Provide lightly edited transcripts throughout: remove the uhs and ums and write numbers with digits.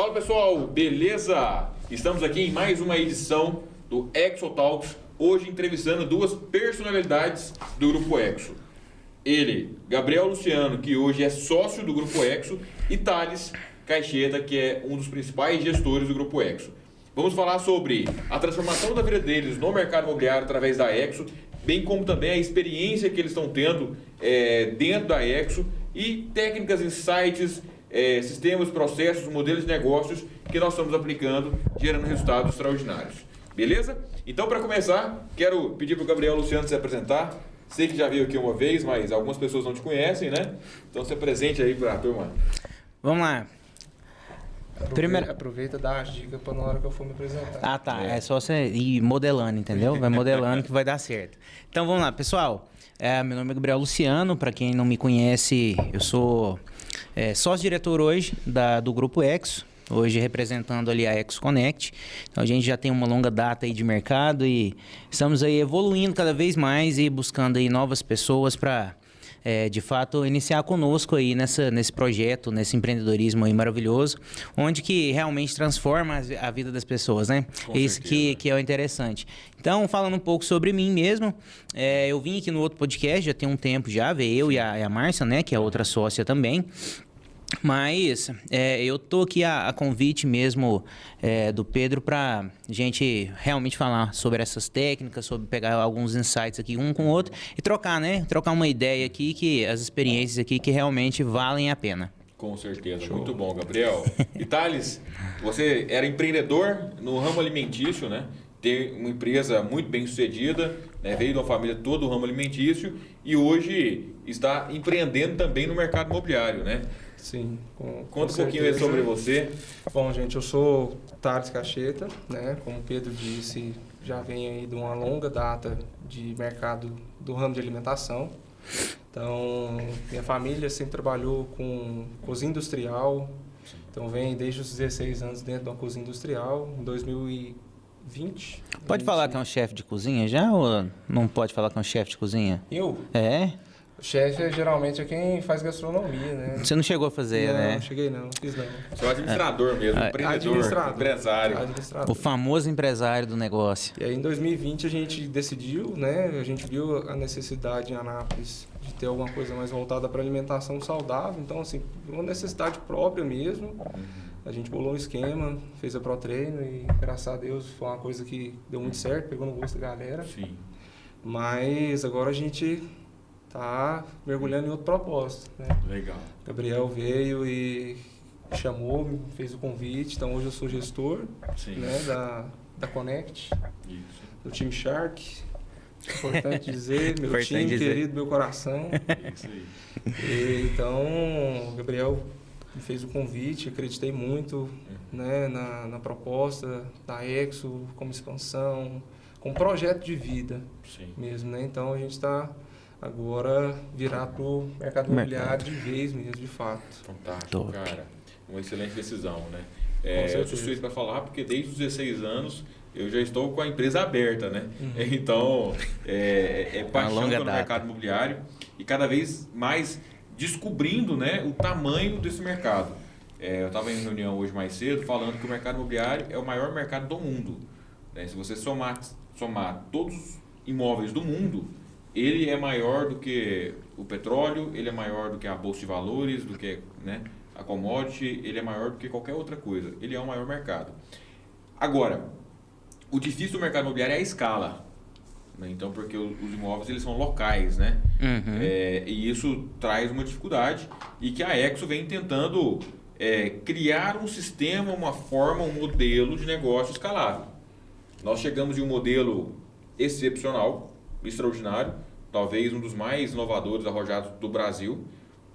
Fala pessoal, beleza? Estamos aqui em mais uma edição do Exo Talks, hoje entrevistando duas personalidades do Grupo Exo. Ele, Gabriel Luciano, que hoje é sócio do Grupo Exo, e Thales Caixeta, que é um dos principais gestores do Grupo Exo. Vamos falar sobre a transformação da vida deles no mercado imobiliário através da Exo, bem como também a experiência que eles estão tendo dentro da Exo e técnicas, insights, sistemas, processos, modelos de negócios que nós estamos aplicando, gerando resultados extraordinários. Beleza? Então, para começar, quero pedir para o Gabriel Luciano se apresentar. Sei que já veio aqui uma vez, mas algumas pessoas não te conhecem, né? Então, se apresente aí para a turma. Vamos lá. Aproveita e dá as dicas para na hora que eu for me apresentar. Ah, tá. É só você ir modelando, entendeu? Vai modelando que vai dar certo. Então, vamos lá, pessoal. Meu nome é Gabriel Luciano. Para quem não me conhece, eu sou sócio-diretor hoje do Grupo Exo. Hoje representando ali a Exo Connect. Então a gente já tem uma longa data aí de mercado e estamos aí evoluindo cada vez mais e buscando aí novas pessoas para, de fato, iniciar conosco aí nesse projeto, nesse empreendedorismo aí maravilhoso, onde que realmente transforma a vida das pessoas, né? Isso que é o interessante. Então, falando um pouco sobre mim mesmo, eu vim aqui no outro podcast, já tem um tempo já, veio eu e a Márcia, né, que é outra sócia também. Mas eu tô aqui a convite mesmo do Pedro para a gente realmente falar sobre essas técnicas, sobre pegar alguns insights aqui um com o outro e trocar, né? Trocar uma ideia aqui, que as experiências aqui que realmente valem a pena. Com certeza, show. Muito bom, Gabriel. E Thales, você era empreendedor no ramo alimentício, né? Tem uma empresa muito bem sucedida, né? Veio de uma família toda do ramo alimentício e hoje está empreendendo também no mercado imobiliário, né? Sim, Conta um pouquinho aí sobre você. Bom, gente, eu sou Thales Caixeta, né? Como o Pedro disse, já venho aí de uma longa data de mercado do ramo de alimentação. Então, minha família sempre trabalhou com cozinha industrial. Então, venho desde os 16 anos dentro de uma cozinha industrial. Em 2020... Pode falar que é um chefe de cozinha já ou não pode falar que é um chefe de cozinha? Eu? O chefe geralmente é quem faz gastronomia, né? Você não chegou a fazer, né? Não, cheguei não, fiz não. Sou administrador mesmo, empreendedor, empresário. O famoso empresário do negócio. E aí em 2020 a gente decidiu, né? A gente viu a necessidade em Anápolis de ter alguma coisa mais voltada para alimentação saudável. Então, assim, uma necessidade própria mesmo. A gente bolou um esquema, fez a pró-treino e, graças a Deus, foi uma coisa que deu muito certo, pegou no gosto da galera. Sim. Mas agora a gente tá mergulhando em outro propósito, né? Legal. Gabriel veio e chamou, me fez o convite. Então hoje eu sou gestor, né, da Connect, isso, do time Shark. Importante dizer, meu time querido, meu coração. Isso aí. Então, o Gabriel me fez o convite, acreditei muito, né, na proposta da Exo, como expansão, como projeto de vida. Sim. Mesmo, né? Então a gente está agora virar para o mercado imobiliário de vez mesmo, de fato. Fantástico, cara. Uma excelente decisão, né? Eu sou suspeito para falar porque desde os 16 anos eu já estou com a empresa aberta, né? Então, paixão pelo mercado imobiliário e cada vez mais descobrindo, né, o tamanho desse mercado. Eu estava em reunião hoje mais cedo falando que o mercado imobiliário é o maior mercado do mundo, né? Se você somar todos os imóveis do mundo, ele é maior do que o petróleo, ele é maior do que a bolsa de valores, do que, né, a commodity, ele é maior do que qualquer outra coisa. Ele é o maior mercado. Agora, o difícil do mercado imobiliário é a escala, né? Então, porque os imóveis eles são locais, né? E isso traz uma dificuldade e que a Exo vem tentando criar um sistema, uma forma, um modelo de negócio escalável. Nós chegamos em um modelo excepcional, extraordinário, talvez um dos mais inovadores, arrojados do Brasil,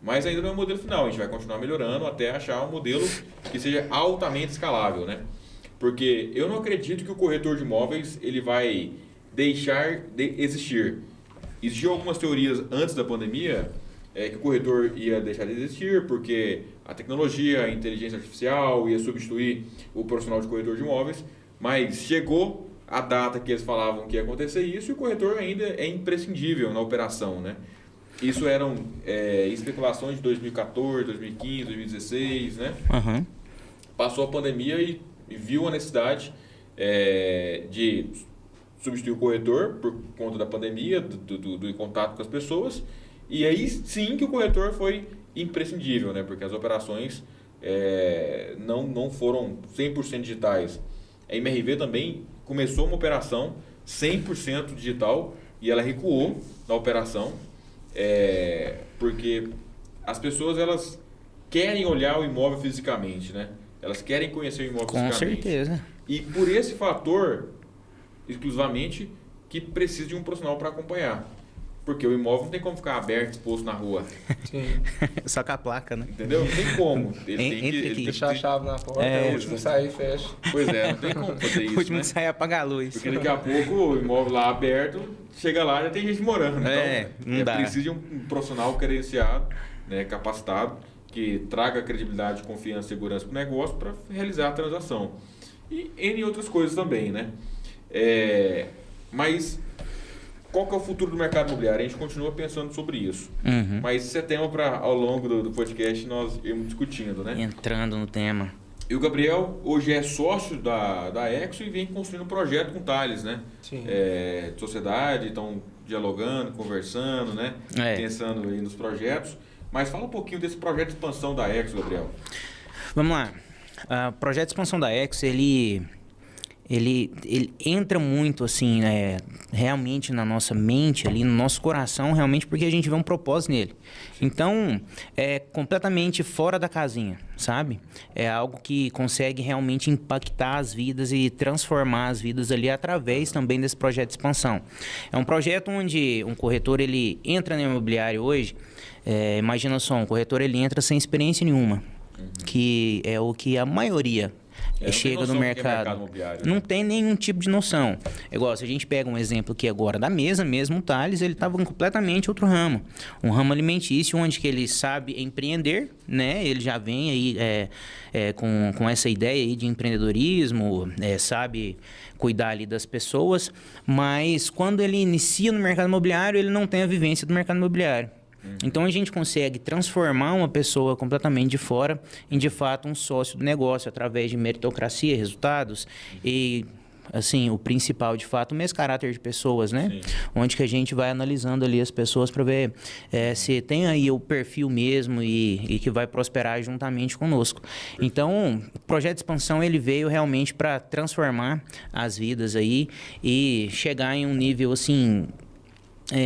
mas ainda não é o modelo final. A gente vai continuar melhorando até achar um modelo que seja altamente escalável, né? Porque eu não acredito que o corretor de imóveis ele vai deixar de existir. Existiam algumas teorias antes da pandemia que o corretor ia deixar de existir porque a tecnologia, a inteligência artificial ia substituir o profissional de corretor de imóveis, mas chegou a data que eles falavam que ia acontecer isso e o corretor ainda é imprescindível na operação, né? Isso eram especulações de 2014, 2015, 2016, né? passou a pandemia e viu a necessidade de substituir o corretor por conta da pandemia, do contato com as pessoas. E aí sim que o corretor foi imprescindível, né? Porque as operações não foram 100% digitais. A MRV também começou uma operação 100% digital e ela recuou na operação porque as pessoas elas querem olhar o imóvel fisicamente, né? Elas querem conhecer o imóvel fisicamente. Com certeza. E por esse fator, exclusivamente, que precisa de um profissional para acompanhar. Porque o imóvel não tem como ficar aberto, exposto na rua. Sim. Só com a placa, né? Entendeu? Não tem como. Ele tem que deixar a chave na porta, o último que sair, fecha. Pois é, não tem como fazer isso, O último né? que sair, apagar a luz. Porque daqui a pouco o imóvel lá aberto, chega lá e já tem gente morando. Então, não dá. Precisa de um profissional credenciado, né, capacitado, que traga credibilidade, confiança e segurança para o negócio para realizar a transação. E N outras coisas também, né? Mas qual que é o futuro do mercado imobiliário? A gente continua pensando sobre isso. Uhum. Mas isso é tema para, ao longo do podcast, nós irmos discutindo, né? Entrando no tema. E o Gabriel hoje é sócio da Exo e vem construindo um projeto com o Thales, né? Sim. De sociedade, estão dialogando, conversando, né? Pensando aí nos projetos. Mas fala um pouquinho desse projeto de expansão da Exo, Gabriel. Vamos lá. O projeto de expansão da Exo, ele entra muito assim, realmente na nossa mente, ali no nosso coração, realmente porque a gente vê um propósito nele. Então, é completamente fora da casinha, sabe? É algo que consegue realmente impactar as vidas e transformar as vidas ali através também desse projeto de expansão. É um projeto onde um corretor, ele entra no imobiliário hoje, imagina só, um corretor ele entra sem experiência nenhuma, que é o que a maioria chega no mercado. Não tem nenhum tipo de noção. Igual, se a gente pega um exemplo aqui agora da mesa mesmo, o Thales, ele estava em completamente outro ramo. Um ramo alimentício, onde que ele sabe empreender, né? Ele já vem aí com essa ideia aí de empreendedorismo, sabe cuidar ali das pessoas, mas quando ele inicia no mercado imobiliário, ele não tem a vivência do mercado imobiliário. Então a gente consegue transformar uma pessoa completamente de fora em de fato um sócio do negócio através de meritocracia, resultados e assim, o principal de fato, o mesmo caráter de pessoas, né? Sim. Onde que a gente vai analisando ali as pessoas para ver se tem aí o perfil mesmo e que vai prosperar juntamente conosco. Então, o projeto de expansão ele veio realmente para transformar as vidas aí e chegar em um nível assim,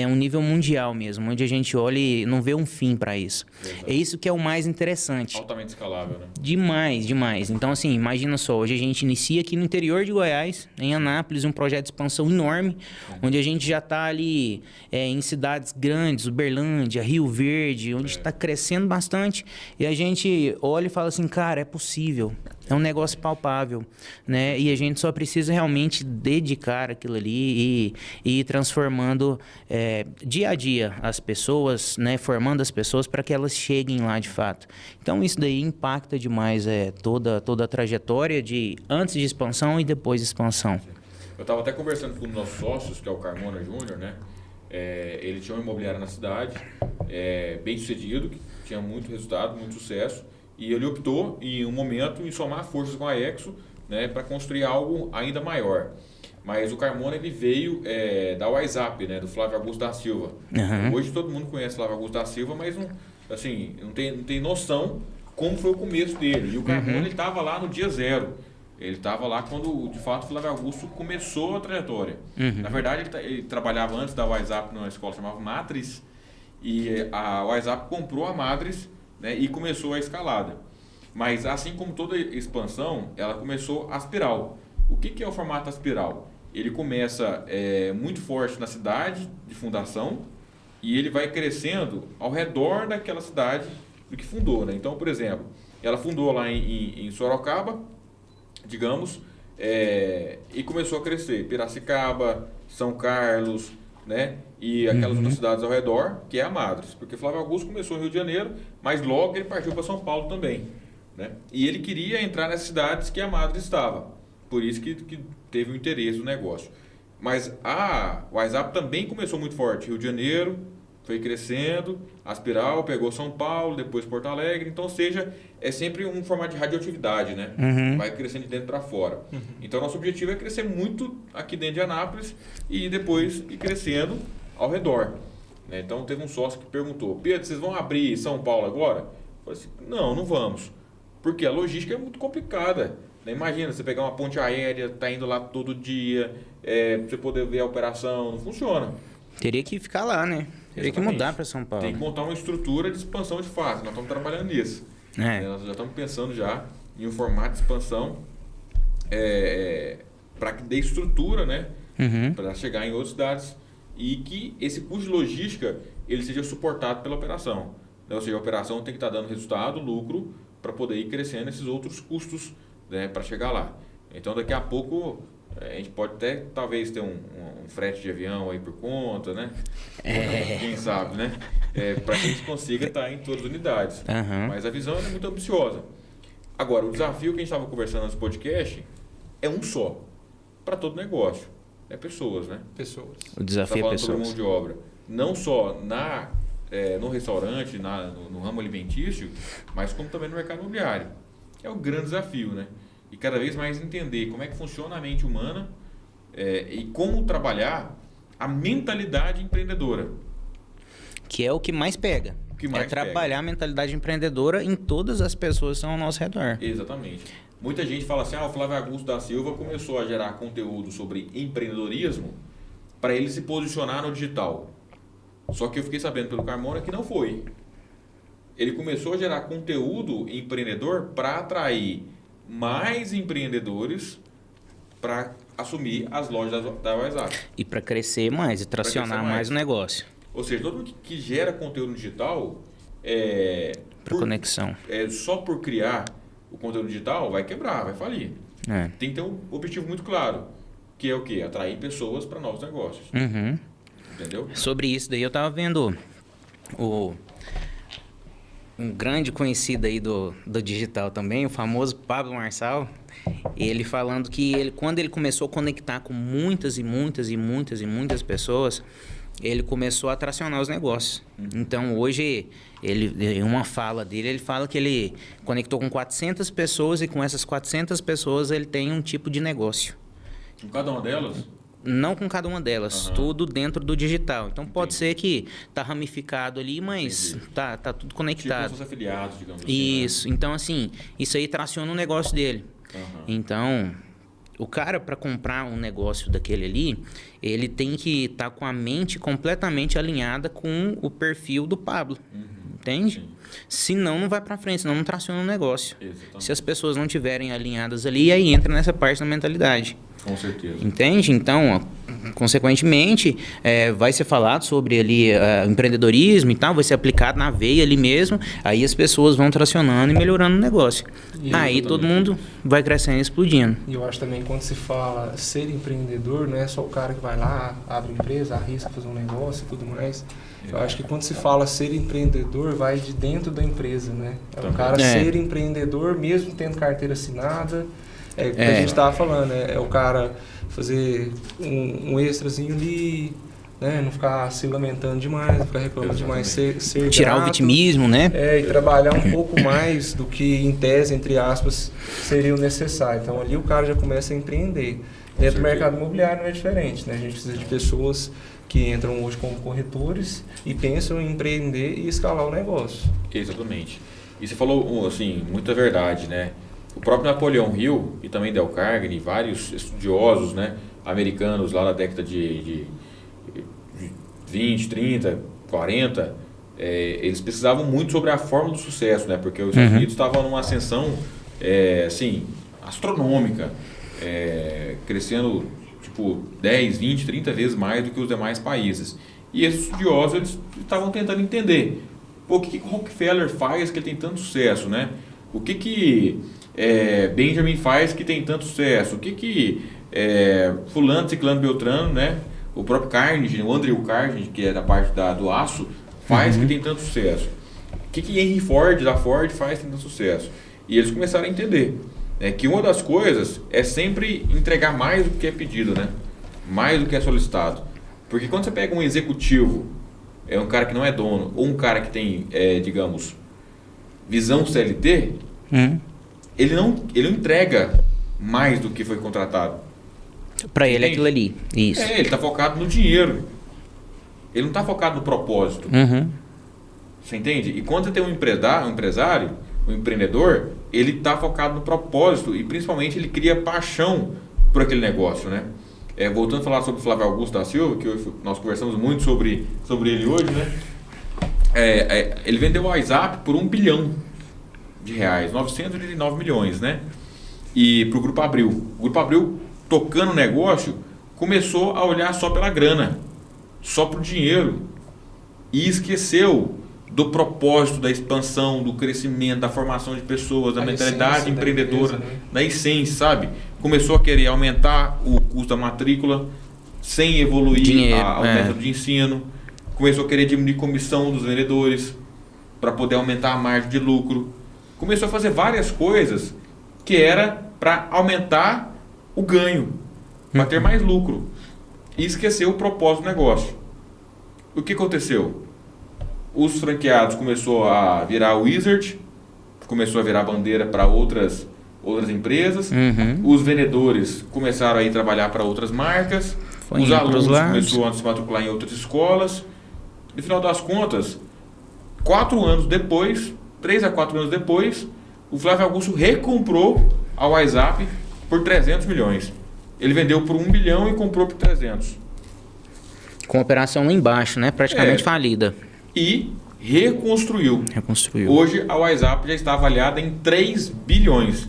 um nível mundial mesmo, onde a gente olha e não vê um fim para isso. Exato. É isso que é o mais interessante. Altamente escalável, né? Demais, demais. Então, assim, imagina só, hoje a gente inicia aqui no interior de Goiás, em Anápolis, um projeto de expansão enorme, onde a gente já está ali em cidades grandes, Uberlândia, Rio Verde, onde está crescendo bastante, e a gente olha e fala assim, cara, é possível. É um negócio palpável, né? E a gente só precisa realmente dedicar aquilo ali e ir transformando dia a dia as pessoas, né? Formando as pessoas para que elas cheguem lá de fato. Então isso daí impacta demais toda a trajetória de antes de expansão e depois de expansão. Eu estava até conversando com um dos nossos sócios, que é o Carmona Júnior, né? Ele tinha uma imobiliária na cidade, bem sucedido, que tinha muito resultado, muito sucesso. E ele optou, em um momento, em somar forças com a Exo, né, para construir algo ainda maior. Mas o Carmona ele veio da WhatsApp, né, do Flávio Augusto da Silva. Uhum. Hoje todo mundo conhece o Flávio Augusto da Silva, mas não tem noção como foi o começo dele. E o Carmona ele estava lá no dia zero. Ele estava lá quando, de fato, o Flávio Augusto começou a trajetória. Na verdade, ele trabalhava antes da WhatsApp numa escola chamada Matrix. E a WhatsApp comprou a Matrix, né, e começou a escalada. Mas assim como toda expansão, ela começou a espiral. O que é o formato espiral? Ele começa muito forte na cidade de fundação e ele vai crescendo ao redor daquela cidade do que fundou, né? Então, por exemplo, ela fundou lá em Sorocaba, digamos, e começou a crescer. Piracicaba, São Carlos, né? E aquelas outras cidades ao redor, que é a Madres. Porque Flávio Augusto começou no Rio de Janeiro, mas logo ele partiu para São Paulo também, né? E ele queria entrar nas cidades que a Madres estava. Por isso que teve o interesse do negócio. Mas a WhatsApp também começou muito forte. Rio de Janeiro, foi crescendo, Aspiral pegou São Paulo, depois Porto Alegre, então, ou seja, é sempre um formato de radioatividade, né? Vai crescendo de dentro para fora. Então, nosso objetivo é crescer muito aqui dentro de Anápolis e depois ir crescendo ao redor. Né? Então, teve um sócio que perguntou, Pedro, vocês vão abrir São Paulo agora? Eu falei assim, não vamos, porque a logística é muito complicada. Né? Imagina, você pegar uma ponte aérea, tá indo lá todo dia, pra você poder ver a operação, não funciona. Teria que ficar lá, né? Teria que mudar para São Paulo. Tem que montar uma estrutura de expansão de fato. Nós estamos trabalhando nisso. Nós já estamos pensando já em um formato de expansão para que dê estrutura, né? Para chegar em outras cidades e que esse custo de logística ele seja suportado pela operação. Ou seja, a operação tem que estar dando resultado, lucro, para poder ir crescendo esses outros custos, né, para chegar lá. Então, daqui a pouco... a gente pode até, talvez, ter um frete de avião aí por conta, né? Quem sabe, né? Para que a gente consiga estar em todas as unidades. Mas a visão é muito ambiciosa. Agora, o desafio que a gente estava conversando nesse podcast é um só, para todo negócio. É pessoas, né? Pessoas. O desafio é pessoas. Sobre mão de obra. Não só no restaurante, no ramo alimentício, mas como também no mercado imobiliário. É o grande desafio, né? E cada vez mais entender como é que funciona a mente humana e como trabalhar a mentalidade empreendedora. Que é o que mais pega. Trabalhar a mentalidade empreendedora em todas as pessoas que estão ao nosso redor. Exatamente. Muita gente fala assim, o Flávio Augusto da Silva começou a gerar conteúdo sobre empreendedorismo para ele se posicionar no digital. Só que eu fiquei sabendo pelo Carmona que não foi. Ele começou a gerar conteúdo empreendedor para atrair mais empreendedores para assumir as lojas da WhatsApp. E para crescer mais e tracionar mais o negócio. Ou seja, todo mundo que gera conteúdo digital por conexão. Só por criar o conteúdo digital vai quebrar, vai falir. Tem que ter um objetivo muito claro, que é o quê? Atrair pessoas para novos negócios. Entendeu? Sobre isso daí eu estava vendo um grande conhecido aí do digital também, o famoso Pablo Marçal, ele falando que quando ele começou a conectar com muitas pessoas, ele começou a tracionar os negócios. Então, hoje, em uma fala dele, ele fala que ele conectou com 400 pessoas e com essas 400 pessoas ele tem um tipo de negócio. Com cada uma delas? Não com cada uma delas, tudo dentro do digital. Então, pode ser que tá ramificado ali, mas tá tudo conectado. Tipo os afiliados, digamos assim. Isso. Né? Então, assim, isso aí traciona o negócio dele. Então, o cara, para comprar um negócio daquele ali, ele tem que estar com a mente completamente alinhada com o perfil do Pablo. Entende? Sim. Senão não vai para frente, senão não traciona o negócio. Exatamente. Se as pessoas não estiverem alinhadas ali, aí entra nessa parte da mentalidade. Com certeza. Entende? Então, consequentemente, vai ser falado sobre ali empreendedorismo e tal, vai ser aplicado na veia ali mesmo, aí as pessoas vão tracionando e melhorando o negócio. Aí todo mundo vai crescendo e explodindo. E eu acho também, quando se fala ser empreendedor, não é só o cara que vai lá, abre empresa, arrisca fazer um negócio e tudo mais. Eu acho que quando se fala ser empreendedor, vai de dentro da empresa, né? O cara ser empreendedor, mesmo tendo carteira assinada. O que a gente estava falando, é o cara fazer um extrazinho ali, né? Não ficar se lamentando demais, não ficar reclamando demais, ser tirar grato, o vitimismo, né? E trabalhar um pouco mais do que, em tese, entre aspas, seria o necessário. Então, ali o cara já começa a empreender. Dentro do mercado imobiliário não é diferente, né? A gente precisa de pessoas que entram hoje como corretores e pensam em empreender e escalar o negócio. Exatamente. E você falou, assim, muita verdade, né? O próprio Napoleão Hill e também Dale Carnegie, vários estudiosos, né, americanos lá da década de 20, 30, 40, eles pesquisavam muito sobre a fórmula do sucesso, né? Porque os Estados Unidos estavam numa ascensão assim, astronômica, crescendo tipo 10, 20, 30 vezes mais do que os demais países. E esses estudiosos eles estavam tentando entender o que Rockefeller faz que ele tem tanto sucesso, né? O que Benjamin faz que tem tanto sucesso? O que fulano, ciclano, beltrano, né? O próprio Carnegie, o Andrew Carnegie, que é da parte do aço, faz que tem tanto sucesso? O que Henry Ford, da Ford, faz que tem tanto sucesso? E eles começaram a entender que uma das coisas é sempre entregar mais do que é pedido, né? Mais do que é solicitado. Porque quando você pega um executivo é um cara que não é dono, ou um cara que tem, digamos, visão CLT, ele não entrega mais do que foi contratado. Para ele é aquilo ali. Isso. Ele está focado no dinheiro. Ele não está focado no propósito. Você entende? E quando você tem um empresário, um empreendedor, ele está focado no propósito e principalmente ele cria paixão por aquele negócio, né? Voltando a falar sobre o Flávio Augusto da Silva, que nós conversamos muito sobre ele hoje, né? Ele vendeu o WhatsApp por R$1 bilhão, 909 milhões, né? E para o Grupo Abril. O Grupo Abril, tocando o negócio, começou a olhar só pela grana, só para o dinheiro e esqueceu do propósito, da expansão, do crescimento, da formação de pessoas, da mentalidade empreendedora, da essência, sabe? Começou a querer aumentar o custo da matrícula sem evoluir o método de ensino. Começou a querer diminuir a comissão dos vendedores para poder aumentar a margem de lucro. Começou a fazer várias coisas que era para aumentar o ganho, para ter mais lucro. E esqueceu o propósito do negócio. O que aconteceu? Os franqueados começou a virar Wizard, começou a virar bandeira para outras empresas. Os vendedores começaram a ir trabalhar para outras marcas. Os alunos começaram a se matricular em outras escolas. No final das contas, 3 a 4 anos depois, o Flávio Augusto recomprou a WhatsApp por 300 milhões. Ele vendeu por 1 bilhão e comprou por 300. Com a operação lá embaixo, né? Praticamente falida. E reconstruiu. Hoje a WhatsApp já está avaliada em 3 bilhões.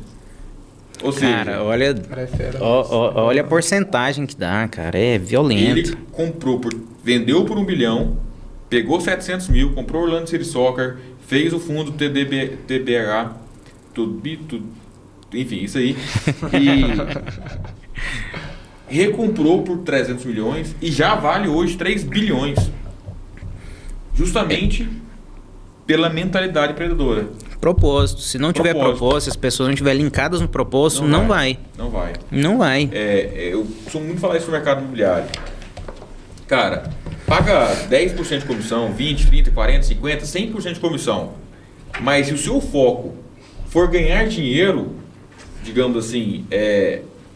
Ou seja, cara, olha a porcentagem que dá, cara. É violento. Ele vendeu por 1 bilhão, pegou 700 mil, comprou Orlando City Soccer, fez o fundo TBH, enfim, isso aí. E recomprou por 300 milhões e já vale hoje 3 bilhões. Justamente pela mentalidade empreendedora. Propósito. Se não tiver propósito, se as pessoas não estiverem linkadas no propósito, não vai. Não vai. Eu sou muito falar isso no mercado imobiliário. Cara, paga 10% de comissão, 20, 30, 40, 50, 100% de comissão. Mas se o seu foco for ganhar dinheiro, digamos assim,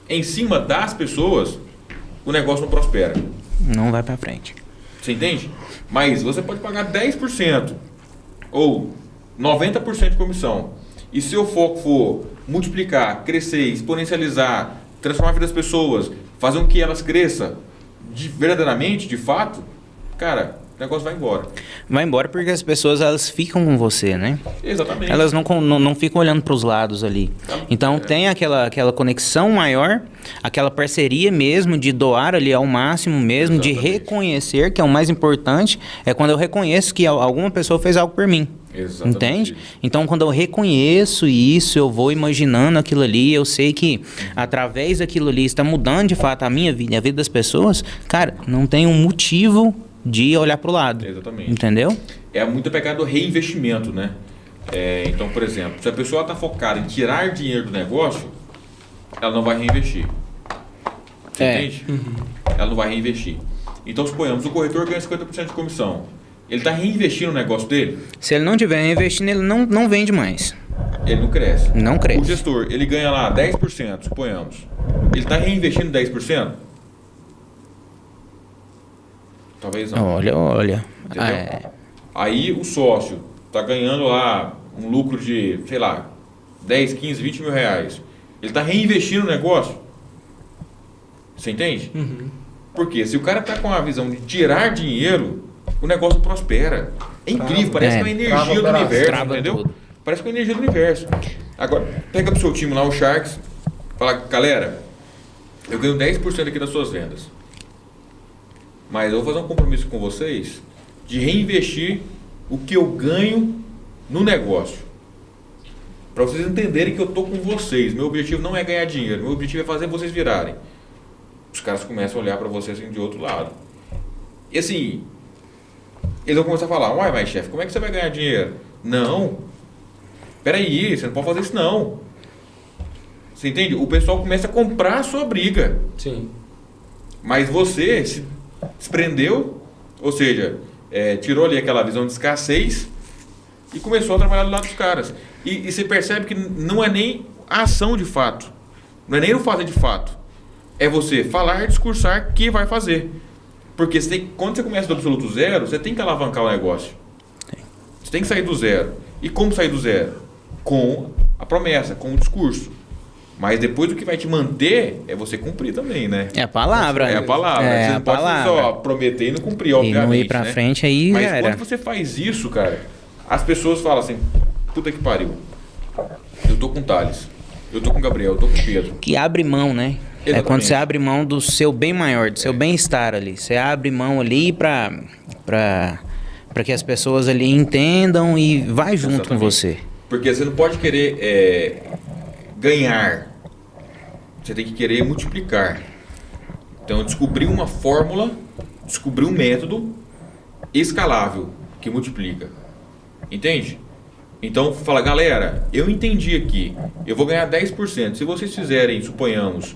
em cima das pessoas, o negócio não prospera. Não vai para frente. Você entende? Mas você pode pagar 10% ou 90% de comissão. E se o foco for multiplicar, crescer, exponencializar, transformar a vida das pessoas, fazer com que elas cresçam verdadeiramente, de fato, cara, o negócio vai embora. Vai embora porque as pessoas elas ficam com você, né? Exatamente. Elas não ficam olhando para os lados ali. Então tem aquela conexão maior, aquela parceria mesmo de doar ali ao máximo mesmo, exatamente, de reconhecer, que é o mais importante, é quando eu reconheço que alguma pessoa fez algo por mim. Exatamente. Entende? Então, quando eu reconheço isso, eu vou imaginando aquilo ali, eu sei que através daquilo ali está mudando de fato a minha vida e a vida das pessoas, cara, não tem um motivo de olhar para o lado. Exatamente. Entendeu? É muito pegado do reinvestimento, né? Então, por exemplo, se a pessoa está focada em tirar dinheiro do negócio, ela não vai reinvestir. Você entende? Ela não vai reinvestir. Então, suponhamos, o corretor ganha 50% de comissão. Ele está reinvestindo no negócio dele? Se ele não estiver reinvestindo, ele não vende mais. Ele não cresce. Não cresce. O gestor, ele ganha lá 10%, suponhamos. Ele está reinvestindo 10%? Talvez não. Olha. Aí o sócio está ganhando lá um lucro de, sei lá, 10, 15, 20 mil reais. Ele está reinvestindo no negócio? Você entende? Porque se o cara está com a visão de tirar dinheiro, o negócio prospera. É incrível, parece que é uma energia do universo, entendeu? Tudo. Parece que é uma energia do universo. Agora, pega pro seu time lá, o Sharks, fala, galera, eu ganho 10% aqui das suas vendas. Mas eu vou fazer um compromisso com vocês de reinvestir o que eu ganho no negócio. Para vocês entenderem que eu tô com vocês. Meu objetivo não é ganhar dinheiro, meu objetivo é fazer vocês virarem. Os caras começam a olhar para vocês assim de outro lado. E assim, eles vão começar a falar, uai, mas chefe, como é que você vai ganhar dinheiro? Não. Peraí, você não pode fazer isso não. Você entende? O pessoal começa a comprar a sua briga. Sim. Mas você se prendeu, ou seja, tirou ali aquela visão de escassez e começou a trabalhar do lado dos caras. E você percebe que não é nem a ação de fato, não é nem o fazer de fato, é você falar, discursar que vai fazer. Porque quando você começa do absoluto zero, você tem que alavancar o negócio. Você tem que sair do zero. E como sair do zero? Com a promessa, com o discurso. Mas depois o que vai te manter é você cumprir também, né? É a palavra. É a palavra. Você não pode só prometer e não cumprir, obviamente. E não ir pra frente aí, mas quando você faz isso, cara, as pessoas falam assim, puta que pariu. Eu tô com o Thales, eu tô com o Gabriel, eu tô com o Pedro. Que abre mão, né? Exatamente. É quando você abre mão do seu bem maior, do seu bem-estar ali. Você abre mão ali pra que as pessoas ali entendam e vai junto com você. Porque você não pode querer ganhar. Você tem que querer multiplicar. Então, descobrir uma fórmula, descobrir um método escalável que multiplica. Entende? Então, fala, galera, eu entendi aqui. Eu vou ganhar 10%. Se vocês fizerem, suponhamos,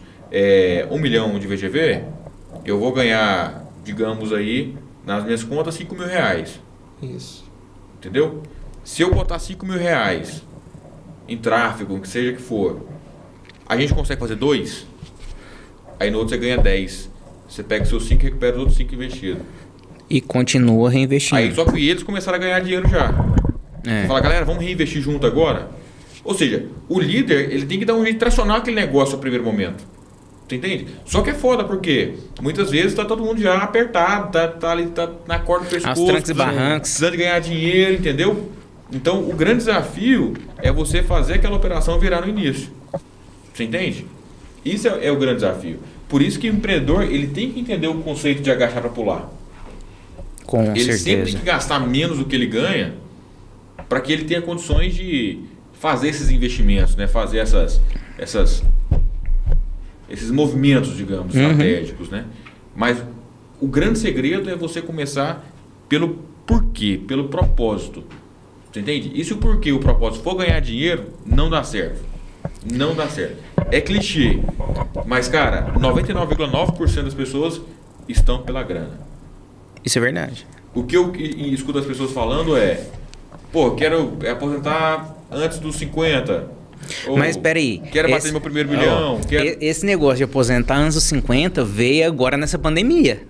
1 milhão de VGV, eu vou ganhar, digamos aí, nas minhas contas, 5 mil reais. Isso. Entendeu? Se eu botar 5 mil reais em tráfego, que seja que for, a gente consegue fazer 2, aí no outro você ganha 10. Você pega seus 5 e recupera os outros 5 investidos. E continua reinvestindo. Aí só que eles começaram a ganhar dinheiro já. Fala, galera, vamos reinvestir junto agora? Ou seja, o líder ele tem que dar um jeito de tracionar aquele negócio no primeiro momento. Você entende? Só que é foda, porque muitas vezes tá todo mundo já apertado, tá ali, tá na corda do pescoço, as trancas e barrancos, precisando de ganhar dinheiro, entendeu? Então, o grande desafio é você fazer aquela operação virar no início. Você entende? Isso é o grande desafio. Por isso que o empreendedor ele tem que entender o conceito de agachar para pular. Com certeza. Ele sempre tem que gastar menos do que ele ganha para que ele tenha condições de fazer esses investimentos, né? Fazer esses movimentos, digamos, estratégicos, né? Mas o grande segredo é você começar pelo porquê, pelo propósito. Você entende? E se o porquê, o propósito for ganhar dinheiro, não dá certo. Não dá certo. É clichê. Mas, cara, 99,9% das pessoas estão pela grana. Isso é verdade. O que eu escuto as pessoas falando é: pô, quero aposentar antes dos 50. Mas peraí. Quero bater meu primeiro milhão. Esse negócio de aposentar antes dos 50 veio agora nessa pandemia.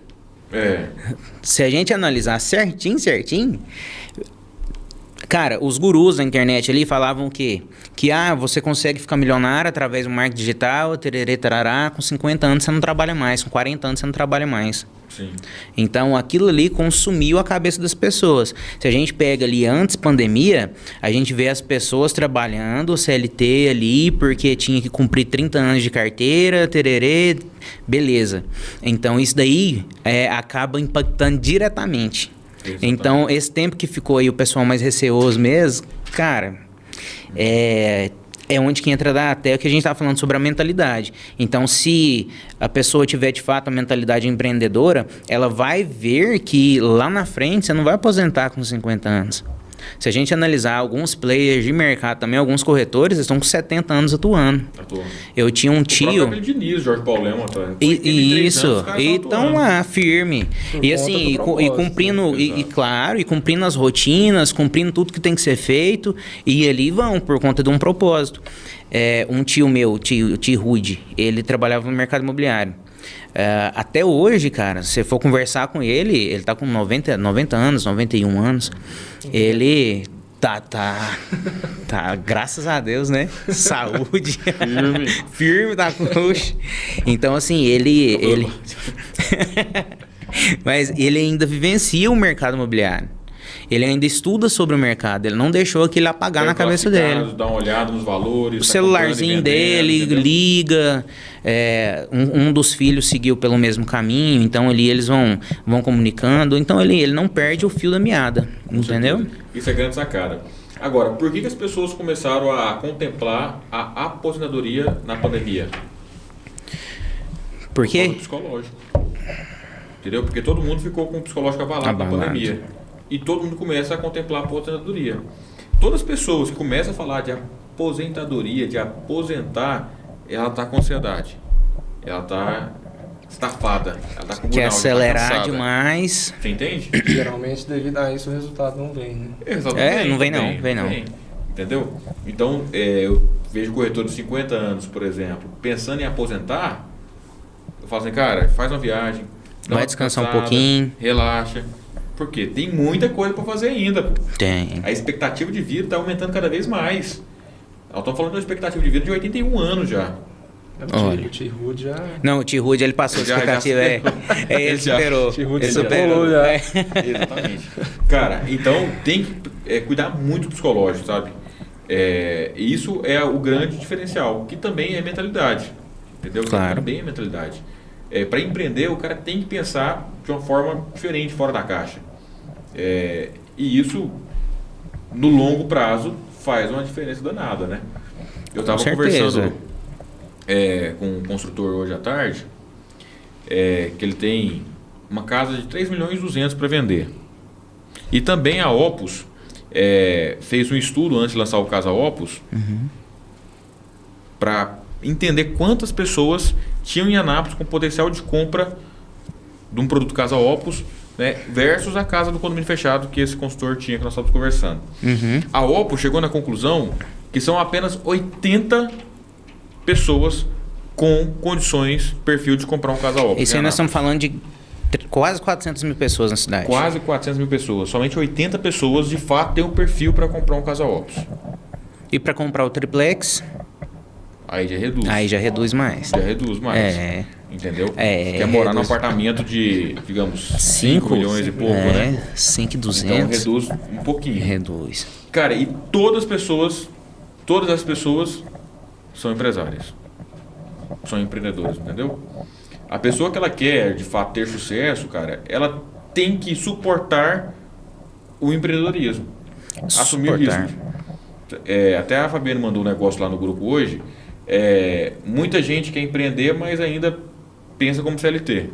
Se a gente analisar certinho. Cara, os gurus da internet ali falavam que você consegue ficar milionário através do marketing digital, tererê, tarará, com 50 anos você não trabalha mais, com 40 anos você não trabalha mais. Sim. Então, aquilo ali consumiu a cabeça das pessoas. Se a gente pega ali antes pandemia, a gente vê as pessoas trabalhando, CLT ali, porque tinha que cumprir 30 anos de carteira, tererê, beleza. Então, isso daí acaba impactando diretamente. Exatamente. Então, esse tempo que ficou aí o pessoal mais receoso mesmo, cara, é onde que entra até o que a gente estava falando sobre a mentalidade. Então, se a pessoa tiver de fato a mentalidade empreendedora, ela vai ver que lá na frente você não vai aposentar com 50 anos. Se a gente analisar alguns players de mercado também, alguns corretores estão com 70 anos atuando. Eu tinha um tio... O Diniz, Jorge Paulo Lema, isso, e estão lá, firme. E assim, cumprindo, e cumprindo as rotinas, cumprindo tudo que tem que ser feito, e ali vão, por conta de um propósito. Um tio meu, o tio Rude, ele trabalhava no mercado imobiliário. Até hoje, cara, se você for conversar com ele, ele tá com 90 anos, 91 anos. Ele tá graças a Deus, né? Saúde. Firme da coxa. Então, assim, ele mas ele ainda vivencia o mercado imobiliário. Ele ainda estuda sobre o mercado. Ele não deixou aquilo apagar na cabeça dele. Dá uma olhada nos valores. O celularzinho dele, liga. Um dos filhos seguiu pelo mesmo caminho. Então, ali eles vão comunicando. Então, ele não perde o fio da meada. Entendeu? Isso é grande sacada. Agora, por que as pessoas começaram a contemplar a aposentadoria na pandemia? Por quê? Por causa do psicológico. Entendeu? Porque todo mundo ficou com o psicológico abalado na pandemia. E todo mundo começa a contemplar a aposentadoria. Todas as pessoas que começam a falar de aposentadoria, de aposentar, ela está com ansiedade. Ela está estafada. Ela tá com Quer acelerar tá demais. Você entende? Geralmente, devido a isso, o resultado não vem, né? Exatamente. Não vem não. Entendeu? Então, eu vejo corretor de 50 anos, por exemplo, pensando em aposentar, eu falo assim, cara, faz uma viagem, vai descansar um pouquinho, relaxa. Porque tem muita coisa para fazer ainda. Tem. A expectativa de vida está aumentando cada vez mais. Nós estamos falando de uma expectativa de vida de 81 anos já. O T-Hood já... Não, o T-Hood ele passou a expectativa. Ele superou. Ele superou já. Exatamente. Cara, então tem que cuidar muito do psicológico, sabe? E isso é o grande diferencial, que também é mentalidade. Entendeu? Claro. Também é mentalidade. Para empreender, o cara tem que pensar de uma forma diferente, fora da caixa. E isso, no longo prazo, faz uma diferença danada, né? Eu estava conversando com um construtor hoje à tarde, que ele tem uma casa de 3 milhões e 200 para vender. E também a Opus fez um estudo antes de lançar o Casa Opus para entender quantas pessoas tinham em Anápolis com potencial de compra de um produto Casa Opus, né, versus a casa do condomínio fechado que esse consultor tinha, que nós estávamos conversando. A Opus chegou na conclusão que são apenas 80 pessoas com condições, perfil de comprar um Casa Opus. Isso aí nós estamos falando de quase 400 mil pessoas na cidade. Quase 400 mil pessoas. Somente 80 pessoas, de fato, têm um perfil para comprar um Casa Opus. E para comprar o triplex? Aí já reduz. Aí já reduz mais. Já reduz mais. Entendeu? Quer morar num apartamento de, digamos, 5 milhões e pouco, né? 5.200. Então reduz um pouquinho. Reduz. Cara, e todas as pessoas são empresárias. São empreendedoras, entendeu? A pessoa que ela quer, de fato, ter sucesso, cara, ela tem que suportar o empreendedorismo. Assumir o risco. Até a Fabiana mandou um negócio lá no grupo hoje. Muita gente quer empreender, mas ainda pensa como CLT.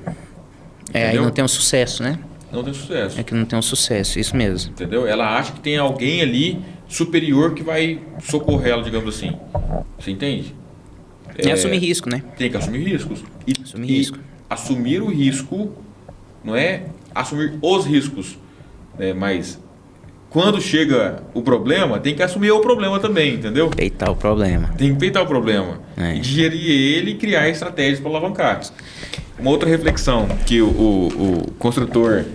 Aí não tem um sucesso, né? Não tem sucesso. É que não tem um sucesso, isso mesmo. Entendeu? Ela acha que tem alguém ali superior que vai socorrer ela, digamos assim. Você entende? Assumir risco, né? Tem que assumir riscos. Assumir o risco não é assumir os riscos, né? Mas quando chega o problema, tem que assumir o problema também, entendeu? Peitar o problema. Tem que peitar o problema. E digerir ele e criar estratégias para alavancar. Uma outra reflexão que o construtor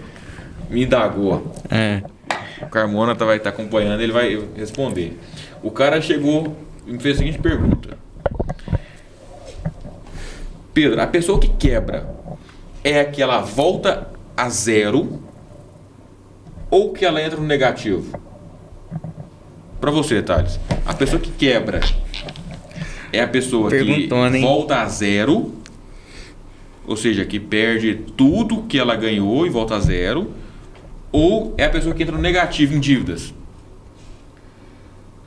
me indagou. O Carmona vai estar acompanhando, ele vai responder. O cara chegou e me fez a seguinte pergunta. Pedro, a pessoa que quebra é a que ela volta a zero ou que ela entra no negativo? Para você, Thales, a pessoa que quebra é a pessoa que volta a zero, ou seja, que perde tudo que ela ganhou e volta a zero, ou é a pessoa que entra no negativo em dívidas?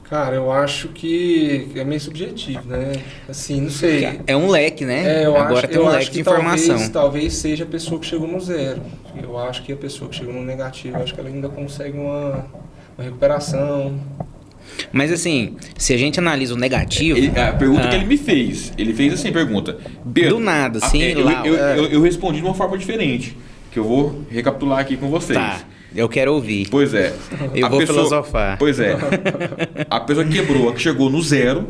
Cara, eu acho que é meio subjetivo, né? Assim, não sei. É um leque, né? Agora tem um leque de informação. Talvez seja a pessoa que chegou no zero. Eu acho que a pessoa que chegou no negativo, eu acho que ela ainda consegue uma recuperação. Mas assim, se a gente analisa o negativo... A pergunta que ele me fez, ele fez assim, pergunta. Pedro, do nada, assim... Eu respondi de uma forma diferente, que eu vou recapitular aqui com vocês. Tá. Eu quero ouvir. Pois é. Eu vou filosofar. Pois é. A pessoa quebrou, que chegou no zero.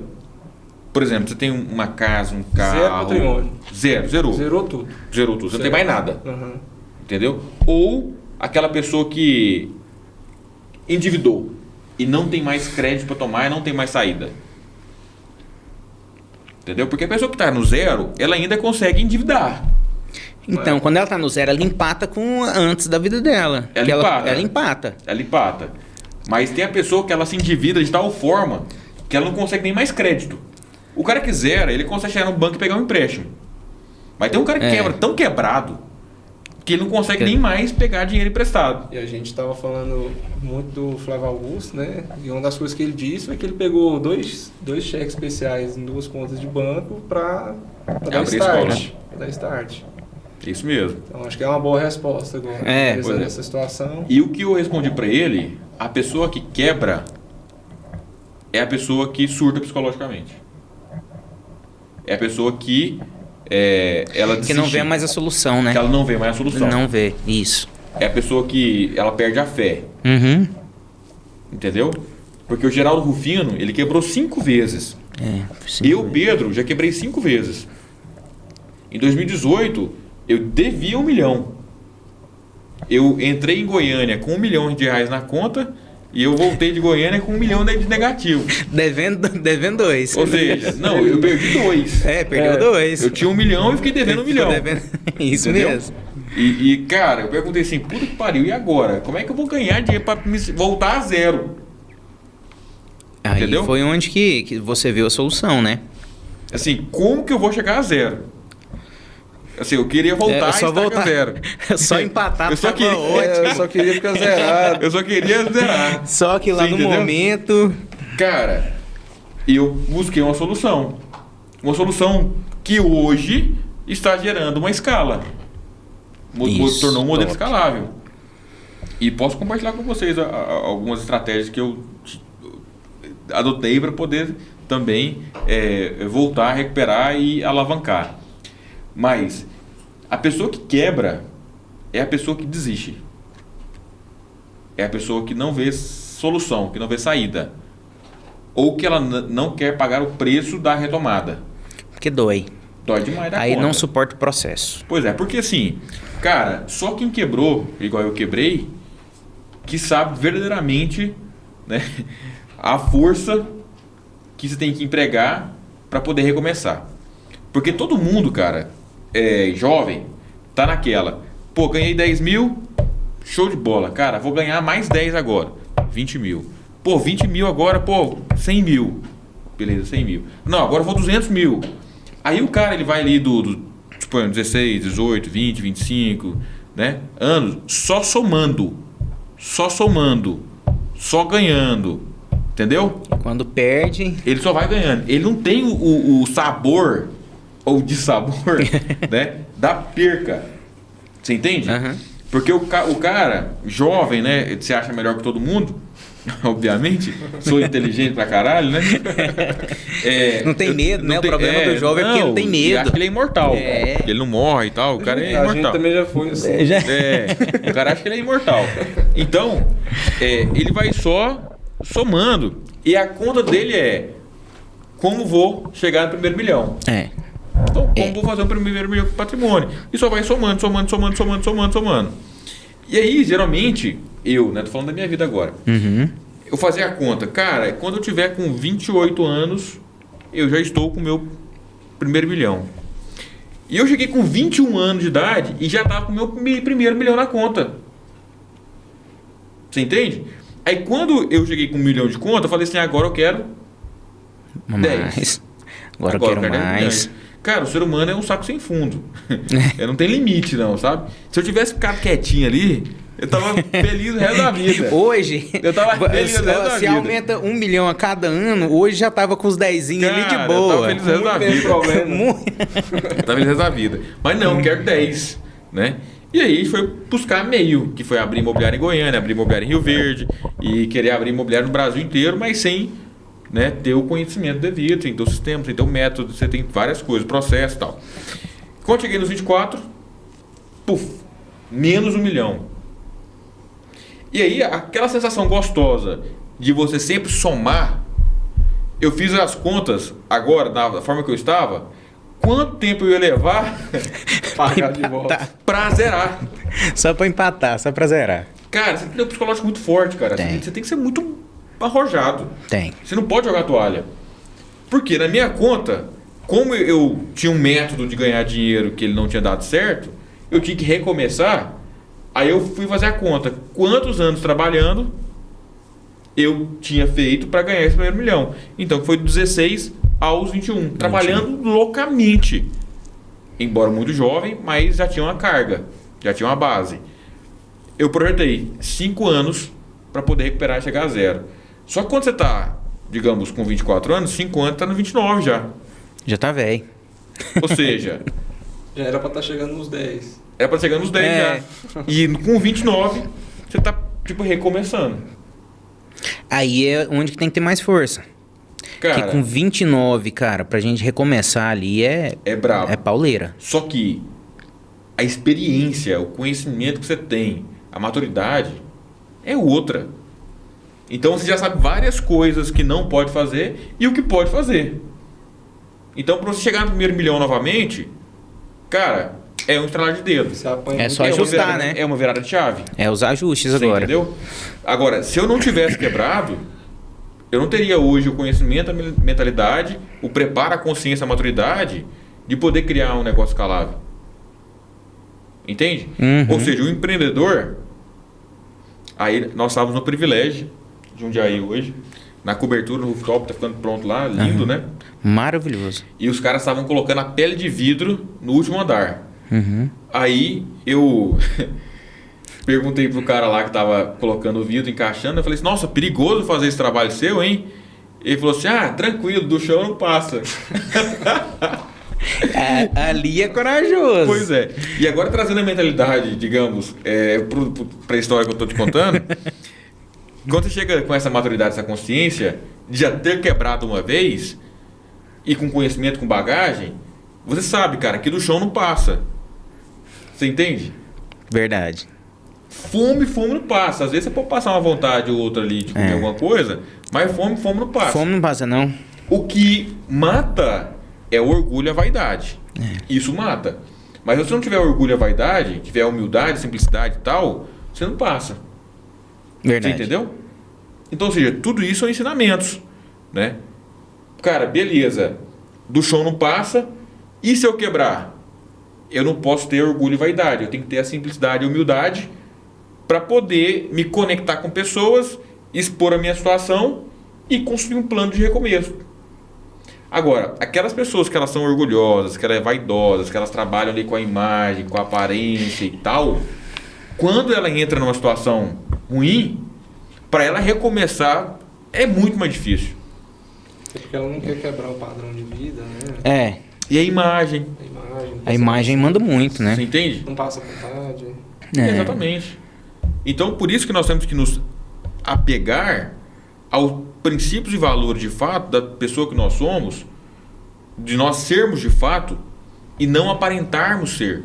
Por exemplo, você tem uma casa, um carro... Zero patrimônio. Zerou. Zerou tudo. Zerou tudo. Você não tem mais nada. Entendeu? Ou aquela pessoa que endividou e não tem mais crédito para tomar e não tem mais saída. Entendeu? Porque a pessoa que está no zero, ela ainda consegue endividar. Então, quando ela tá no zero, ela empata com antes da vida dela. Ela empata. Ela empata. Mas tem a pessoa que ela se endivida de tal forma que ela não consegue nem mais crédito. O cara que zera, ele consegue chegar no banco e pegar um empréstimo. Mas tem um cara que quebra tão quebrado que ele não consegue nem mais pegar dinheiro emprestado. E a gente estava falando muito do Flávio Augusto, né? E uma das coisas que ele disse foi que ele pegou dois cheques especiais em 2 contas de banco para dar start. Para dar start. Isso mesmo. Então acho que é uma boa resposta agora. Nessa situação. E o que eu respondi para ele, a pessoa que quebra é a pessoa que surta psicologicamente. É a pessoa que ela desiste. Que não vê mais a solução, né? Que ela não vê mais a solução. Não vê, isso. É a pessoa que ela perde a fé. Uhum. Entendeu? Porque o Geraldo Rufino, ele quebrou 5 vezes. Pedro, já quebrei 5 vezes. Em 2018, eu devia 1 milhão. Eu entrei em Goiânia com R$1 milhão na conta e eu voltei de Goiânia com R$1 milhão de negativo. Devendo 2. Ou seja, não, eu perdi 2. Perdeu 2. Eu tinha 1 milhão e fiquei devendo 1 milhão. Isso entendeu? Mesmo. E, cara, eu perguntei assim, puta que pariu, e agora? Como é que eu vou ganhar dinheiro para voltar a zero? Aí entendeu? Foi onde que você viu a solução, né? Assim, como que eu vou chegar a zero? Assim, eu queria voltar só voltar a zero. Só empatar, eu só queria ficar zerado. Eu só queria zerar. Só que lá no momento... Cara, eu busquei uma solução. Uma solução que hoje está gerando uma escala. Tornou um modelo escalável. E posso compartilhar com vocês algumas estratégias que eu adotei para poder também voltar a recuperar e alavancar. Mas a pessoa que quebra é a pessoa que desiste. É a pessoa que não vê solução, que não vê saída. Ou que ela não quer pagar o preço da retomada. Porque dói. Dói demais da conta. Aí não suporta o processo. Pois é, porque assim, cara, só quem quebrou, igual eu quebrei, que sabe verdadeiramente, né, a força que você tem que empregar para poder recomeçar. Porque todo mundo, cara, jovem, tá naquela. Pô, ganhei 10 mil, show de bola. Cara, vou ganhar mais 10 agora. 20 mil. Pô, 20 mil agora, pô, 100 mil. Beleza, 100 mil. Não, agora eu vou 200 mil. Aí o cara, ele vai ali tipo, 16, 18, 20, 25, né? Anos, só somando. Só ganhando. Entendeu? Quando perde... Ele só vai ganhando. Ele não tem o sabor ou dissabor, né, da perca. Você entende? Uhum. Porque o cara jovem, né, se acha melhor que todo mundo, obviamente, sou inteligente pra caralho, né? Não tem medo, né? O problema do jovem é porque ele não tem medo. Acha que ele é imortal. Ele não morre e tal, o cara é imortal. A gente também já foi assim. O cara acha que ele é imortal. Então, ele vai só somando. E a conta dele é como vou chegar no primeiro milhão. Então, como vou fazer o primeiro milhão de patrimônio? E só vai somando. E aí, geralmente, eu, né? Tô falando da minha vida agora. Uhum. Eu fazia a conta. Cara, quando eu tiver com 28 anos, eu já estou com o meu primeiro milhão. E eu cheguei com 21 anos de idade e já estava com o meu primeiro milhão na conta. Você entende? Aí, quando eu cheguei com 1 milhão de conta, eu falei assim, agora eu quero 10. Agora eu quero mais. 10. Cara, o ser humano é um saco sem fundo. Não tem limite, não, sabe? Se eu tivesse ficado quietinho ali, eu tava feliz o resto da vida. Hoje, eu tava feliz o resto da vida. Se aumenta 1 milhão a cada ano, hoje já tava com os 10zinhos ali de boa. Eu tava feliz o resto da vida. Eu tava feliz o resto da vida. Mas não, eu quero 10, né? E aí foi buscar meio, que foi abrir imobiliário em Goiânia, abrir imobiliário em Rio Verde e querer abrir imobiliário no Brasil inteiro, mas sem, né, ter o conhecimento devido, tem teu sistema, tem teu método, você tem várias coisas, processo e tal. Quando cheguei nos 24, menos 1 milhão. E aí, aquela sensação gostosa de você sempre somar, eu fiz as contas agora, da forma que eu estava, quanto tempo eu ia levar pagar de volta pra zerar. Só pra empatar, só pra zerar. Cara, você tem um psicológico muito forte, cara. Você tem que ser muito arrojado. Você não pode jogar toalha. Porque na minha conta, como eu tinha um método de ganhar dinheiro que ele não tinha dado certo, eu tinha que recomeçar. Aí eu fui fazer a conta. Quantos anos trabalhando eu tinha feito para ganhar esse primeiro milhão? Então foi de 16 aos 21. Trabalhando loucamente. Embora muito jovem, mas já tinha uma carga. Já tinha uma base. Eu projetei 5 anos para poder recuperar e chegar a zero. Só que quando você está, digamos, com 24 anos, 5 anos está no 29 já. Já tá velho. Ou seja... já era para estar chegando nos 10. Era para chegar nos 10 já. E com 29, você está, tipo, recomeçando. Aí é onde que tem que ter mais força. Porque com 29, cara, pra gente recomeçar ali é brabo. É pauleira. Só que a experiência, o conhecimento que você tem, a maturidade é outra. Então você já sabe várias coisas que não pode fazer e o que pode fazer. Então, para você chegar no primeiro milhão novamente, cara, é um estralar de dedo. É só ajustar, né? É uma virada de chave. É os ajustes agora. Entendeu? Agora, se eu não tivesse quebrado, eu não teria hoje o conhecimento, a mentalidade, o preparo, a consciência, a maturidade de poder criar um negócio escalável. Entende? Ou seja, o empreendedor, aí nós estávamos no privilégio de Jundiaí hoje, na cobertura do rooftop, tá ficando pronto lá, lindo, né? Maravilhoso. E os caras estavam colocando a pele de vidro no último andar. Aí eu perguntei pro cara lá que tava colocando o vidro, encaixando, eu falei assim, nossa, perigoso fazer esse trabalho seu, hein? Ele falou assim, tranquilo, do chão não passa. Ali é corajoso. Pois é. E agora trazendo a mentalidade, digamos, para a história que eu tô te contando, quando você chega com essa maturidade, essa consciência, de já ter quebrado uma vez, e com conhecimento, com bagagem, você sabe, cara, que do chão não passa. Você entende? Verdade. Fome não passa. Às vezes você pode passar uma vontade ou outra ali de comer alguma coisa, mas fome não passa. Fome não passa, não. O que mata é o orgulho e a vaidade. Isso mata. Mas se você não tiver orgulho e a vaidade, tiver humildade, simplicidade e tal, você não passa. Verdade. Você entendeu? Então, ou seja, tudo isso são ensinamentos, né? Cara, beleza. Do chão não passa. E se eu quebrar? Eu não posso ter orgulho e vaidade. Eu tenho que ter a simplicidade e humildade para poder me conectar com pessoas, expor a minha situação e construir um plano de recomeço. Agora, aquelas pessoas que elas são orgulhosas, que elas são vaidosas, que elas trabalham ali com a imagem, com a aparência e tal, quando ela entra numa situação ruim, para ela recomeçar é muito mais difícil. Porque ela não quer quebrar o padrão de vida, né? E a imagem? A imagem manda muito, né? Você entende? Não passa vontade. Exatamente. Então, por isso que nós temos que nos apegar aos princípios e valores de fato da pessoa que nós somos, de nós sermos de fato e não aparentarmos ser.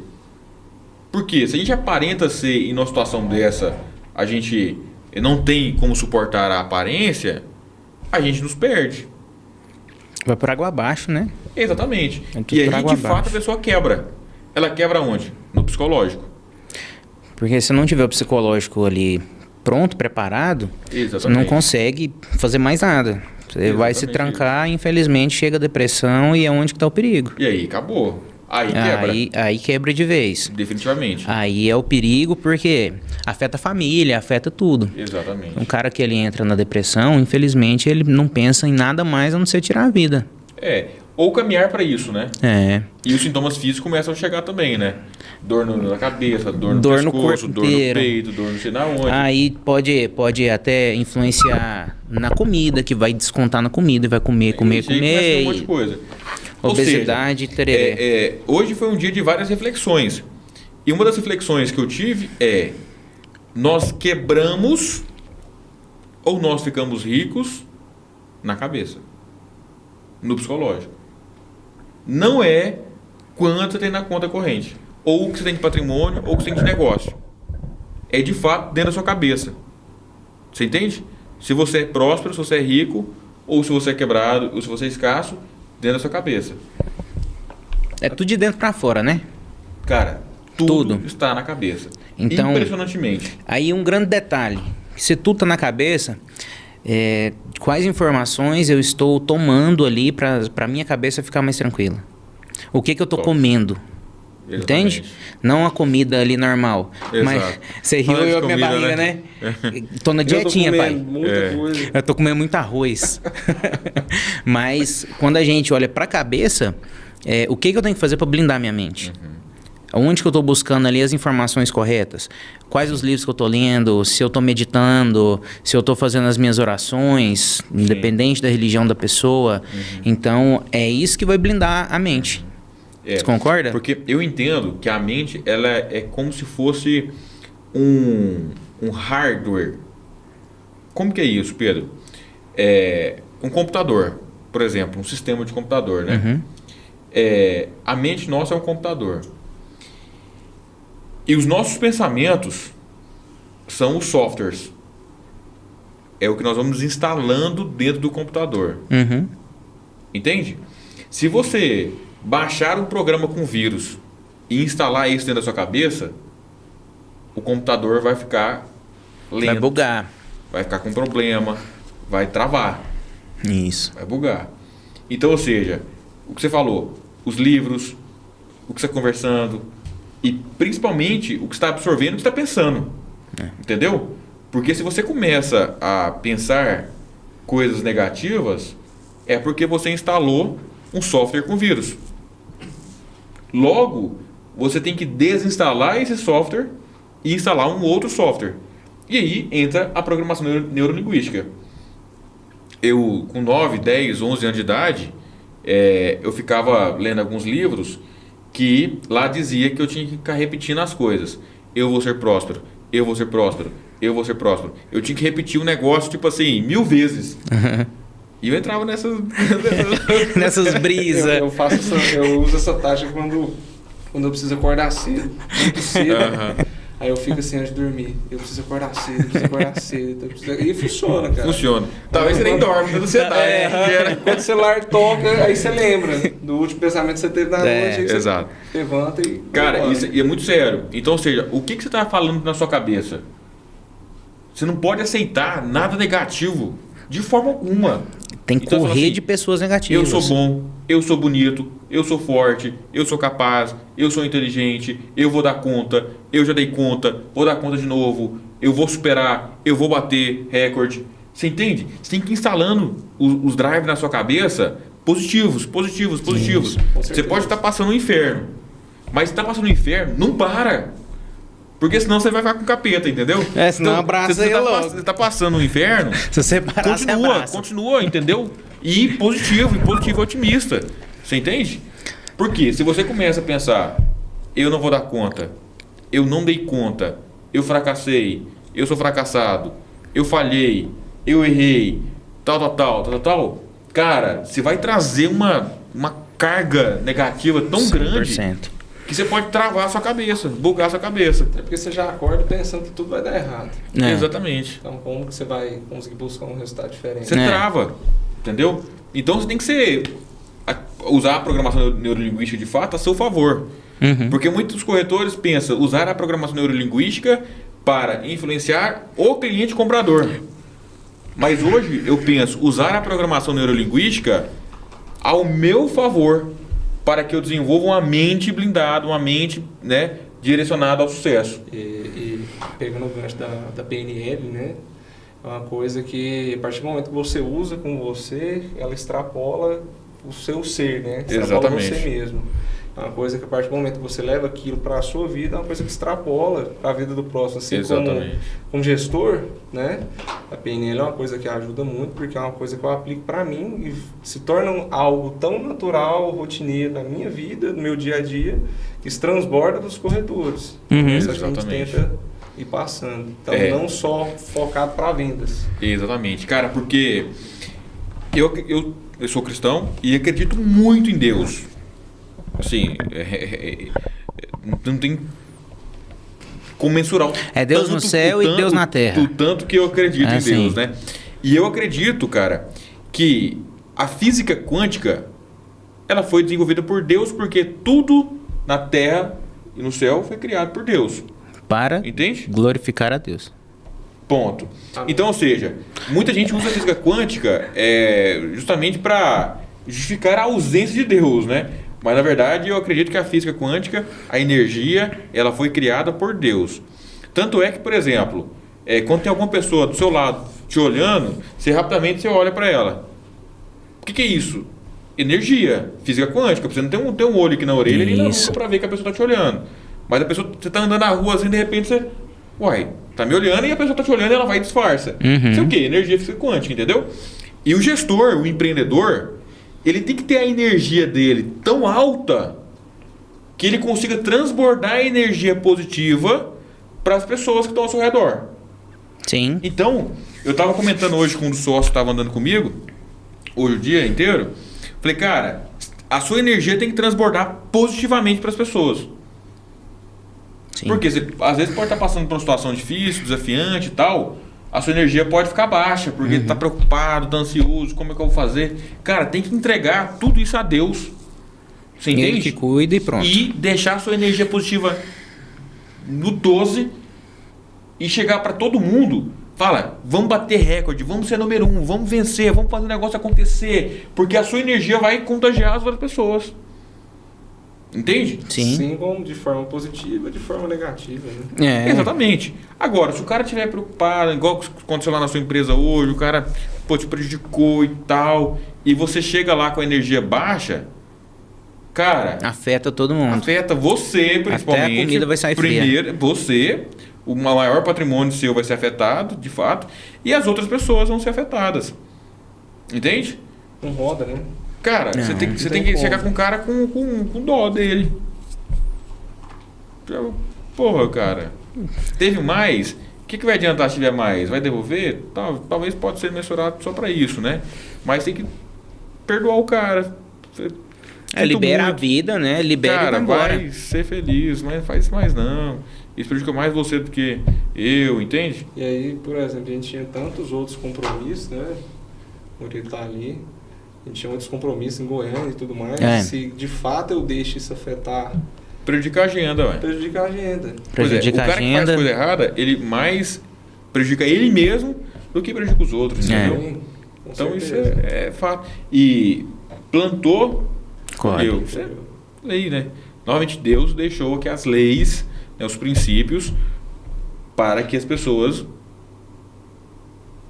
Por quê? Se a gente aparenta ser em uma situação dessa, a gente não tem como suportar a aparência, a gente nos perde. Vai por água abaixo, né? Exatamente. E aí, de fato, a pessoa quebra. Ela quebra onde? No psicológico. Porque se não tiver o psicológico ali pronto, preparado, você não consegue fazer mais nada. Você vai se trancar, infelizmente chega a depressão e é onde que está o perigo. E aí, acabou. Aí quebra. Aí quebra de vez. Definitivamente. Aí é o perigo porque afeta a família, afeta tudo. Exatamente. Um cara que ele entra na depressão, infelizmente, ele não pensa em nada mais a não ser tirar a vida. Ou caminhar para isso, né? E os sintomas físicos começam a chegar também, né? Dor na cabeça, dor no pescoço, dor no peito, dor não sei na onde. Aí pode até influenciar na comida, que vai descontar na comida, vai comer. Um monte de coisa. Obesidade, tereré. Hoje foi um dia de várias reflexões. E uma das reflexões que eu tive é: nós quebramos ou nós ficamos ricos na cabeça, no psicológico. Não é quanto você tem na conta corrente, ou o que você tem de patrimônio, ou o que você tem de negócio. É de fato dentro da sua cabeça. Você entende? Se você é próspero, se você é rico, ou se você é quebrado, ou se você é escasso, dentro da sua cabeça. É tudo de dentro para fora, né? Cara, tudo está na cabeça. Então, impressionantemente. Aí um grande detalhe, se tudo está na cabeça, quais informações eu estou tomando ali para minha cabeça ficar mais tranquila? O que eu estou comendo? Exatamente. Entende? Não a comida ali normal. Exato. Mas você riu e a minha barriga, né? Tô na dietinha, pai. Muita coisa. Eu tô comendo muito arroz. Mas quando a gente olha para a cabeça, o que eu tenho que fazer para blindar minha mente? Onde que eu estou buscando ali as informações corretas? Quais os livros que eu estou lendo? Se eu estou meditando? Se eu estou fazendo as minhas orações? Independente da religião da pessoa. Então, é isso que vai blindar a mente. Você concorda? Porque eu entendo que a mente ela é como se fosse um hardware. Como que é isso, Pedro? Um computador. por exemplo, um sistema de computador, né? Uhum. A mente nossa é um computador. E os nossos pensamentos são os softwares. É o que nós vamos instalando dentro do computador. Uhum. Entende? Se você baixar um programa com vírus e instalar isso dentro da sua cabeça, o computador vai ficar lento. Vai bugar. Vai ficar com problema. Vai travar. Isso. Vai bugar. Então, ou seja, o que você falou, os livros, o que você está conversando e principalmente o que você está absorvendo, o que você está pensando. Entendeu? Porque se você começa a pensar coisas negativas, é porque você instalou um software com vírus. Logo, você tem que desinstalar esse software e instalar um outro software. E aí entra a programação neurolinguística. Eu, com 9, 10, 11 anos de idade, eu ficava lendo alguns livros que lá dizia que eu tinha que ficar repetindo as coisas. Eu vou ser próspero, eu vou ser próspero, eu vou ser próspero. Eu tinha que repetir um negócio, tipo assim, 1000 vezes. E eu entrava nessas brisas. Eu uso essa tática quando eu preciso acordar cedo. Muito cedo. Aí eu fico assim antes de dormir. Eu preciso acordar cedo, E funciona, cara. Funciona. Talvez você nem dorme, quando você Quando o celular toca, aí você lembra do último pensamento que você teve na noite. Aí você exato. Levanta e... Cara, isso é muito sério. Então, ou seja, o que você está falando na sua cabeça? Você não pode aceitar nada negativo de forma alguma. Tem que correr assim, de pessoas negativas. Eu sou bom, eu sou bonito, eu sou forte, eu sou capaz, eu sou inteligente, eu vou dar conta, eu já dei conta, vou dar conta de novo, eu vou superar, eu vou bater recorde. Você entende? Você tem que ir instalando os drives na sua cabeça positivos. Você pode estar passando um inferno, mas se está passando um inferno, não para. Porque senão você vai ficar com capeta, entendeu? Senão então, abraça ele logo. Você tá passando o inferno, se você parar, continua, entendeu? E positivo otimista. Você entende? Porque se você começa a pensar, eu não vou dar conta, eu não dei conta, eu fracassei, eu sou fracassado, eu falhei, eu errei, tal, cara, você vai trazer uma carga negativa tão 100%. Grande que você pode travar a sua cabeça, bugar a sua cabeça. É porque você já acorda pensando que tudo vai dar errado. Exatamente. Então, como que você vai conseguir buscar um resultado diferente? Você trava, entendeu? Então, você tem que usar a programação neurolinguística de fato a seu favor. Uhum. Porque muitos corretores pensam usar a programação neurolinguística para influenciar o cliente comprador. Mas hoje eu penso usar a programação neurolinguística ao meu favor, para que eu desenvolva uma mente blindada, uma mente, né, direcionada ao sucesso. E pegando o gancho da PNL, né, é uma coisa que a partir do momento que você usa com você, ela extrapola o seu ser, né? Extrapola você mesmo. É uma coisa que a partir do momento que você leva aquilo para a sua vida, é uma coisa que extrapola a vida do próximo. Assim, como gestor, né? A PNL é uma coisa que ajuda muito, porque é uma coisa que eu aplico para mim e se torna algo tão natural, rotineiro na minha vida, no meu dia a dia, que se transborda dos corretores. Isso a gente tenta ir passando. Então, não só focado para vendas. Exatamente. Cara, porque eu sou cristão e acredito muito em Deus. Assim, não tem como mensurar. É Deus no céu e Deus na terra. O tanto que eu acredito em Deus, né? E eu acredito, cara, que a física quântica ela foi desenvolvida por Deus porque tudo na terra e no céu foi criado por Deus. Para Entende? glorificar a Deus. Ponto. Então, ou seja, muita gente usa a física quântica justamente para justificar a ausência de Deus, né? Mas, na verdade, eu acredito que a física quântica, a energia, ela foi criada por Deus. Tanto é que, por exemplo, quando tem alguma pessoa do seu lado te olhando, você rapidamente olha para ela. O que é isso? Energia, física quântica. Você não tem um olho aqui na orelha nem na nuca para ver que a pessoa está te olhando. Mas a pessoa, você está andando na rua assim, de repente você... tá me olhando e a pessoa está te olhando e ela vai e disfarça. Isso é o quê? Energia física quântica, entendeu? E o gestor, o empreendedor... ele tem que ter a energia dele tão alta que ele consiga transbordar a energia positiva para as pessoas que estão ao seu redor. Sim. Então, eu estava comentando hoje com um dos sócios que estava andando comigo, hoje o dia inteiro. Falei, cara, a sua energia tem que transbordar positivamente para as pessoas. Sim. Porque você, às vezes, pode estar passando por uma situação difícil, desafiante e tal. A sua energia pode ficar baixa, porque tá preocupado, tá ansioso, como é que eu vou fazer? Cara, tem que entregar tudo isso a Deus. Você entende? Ele que cuida e pronto. E deixar a sua energia positiva no 12 e chegar para todo mundo. Fala, vamos bater recorde, vamos ser número 1, vamos vencer, vamos fazer o negócio acontecer. Porque a sua energia vai contagiar as outras pessoas. Entende? Sim. Sim, como de forma positiva, de forma negativa. Né? Exatamente. Agora, se o cara estiver preocupado, igual aconteceu lá na sua empresa hoje, o cara te prejudicou e tal, e você chega lá com a energia baixa, cara... Afeta todo mundo. Afeta você, principalmente. Até a comida vai sair primeiro, você, o maior patrimônio seu vai ser afetado, de fato, e as outras pessoas vão ser afetadas. Entende? Não roda, né? Cara, você tem que chegar com o cara com dó dele. Porra, cara. Teve mais? O que vai adiantar se tiver mais? Vai devolver? Talvez pode ser mensurado só pra isso, né? Mas tem que perdoar o cara. Libera a vida, né? Libera cara, e vai embora. Vai ser feliz, mas faz isso mais não. Isso prejudica mais você do que eu, entende? E aí, por exemplo, a gente tinha tantos outros compromissos, né? O Murilo tá ali. A gente tinha outros compromissos em Goiânia e tudo mais. Se de fato eu deixo isso afetar... Prejudicar a agenda, ué. Prejudicar a agenda. O cara que faz coisa errada, ele mais prejudica ele mesmo do que prejudica os outros, entendeu? Então isso é fato. E plantou, colheu. Isso é lei, né? Novamente, Deus deixou que as leis, né, os princípios, para que as pessoas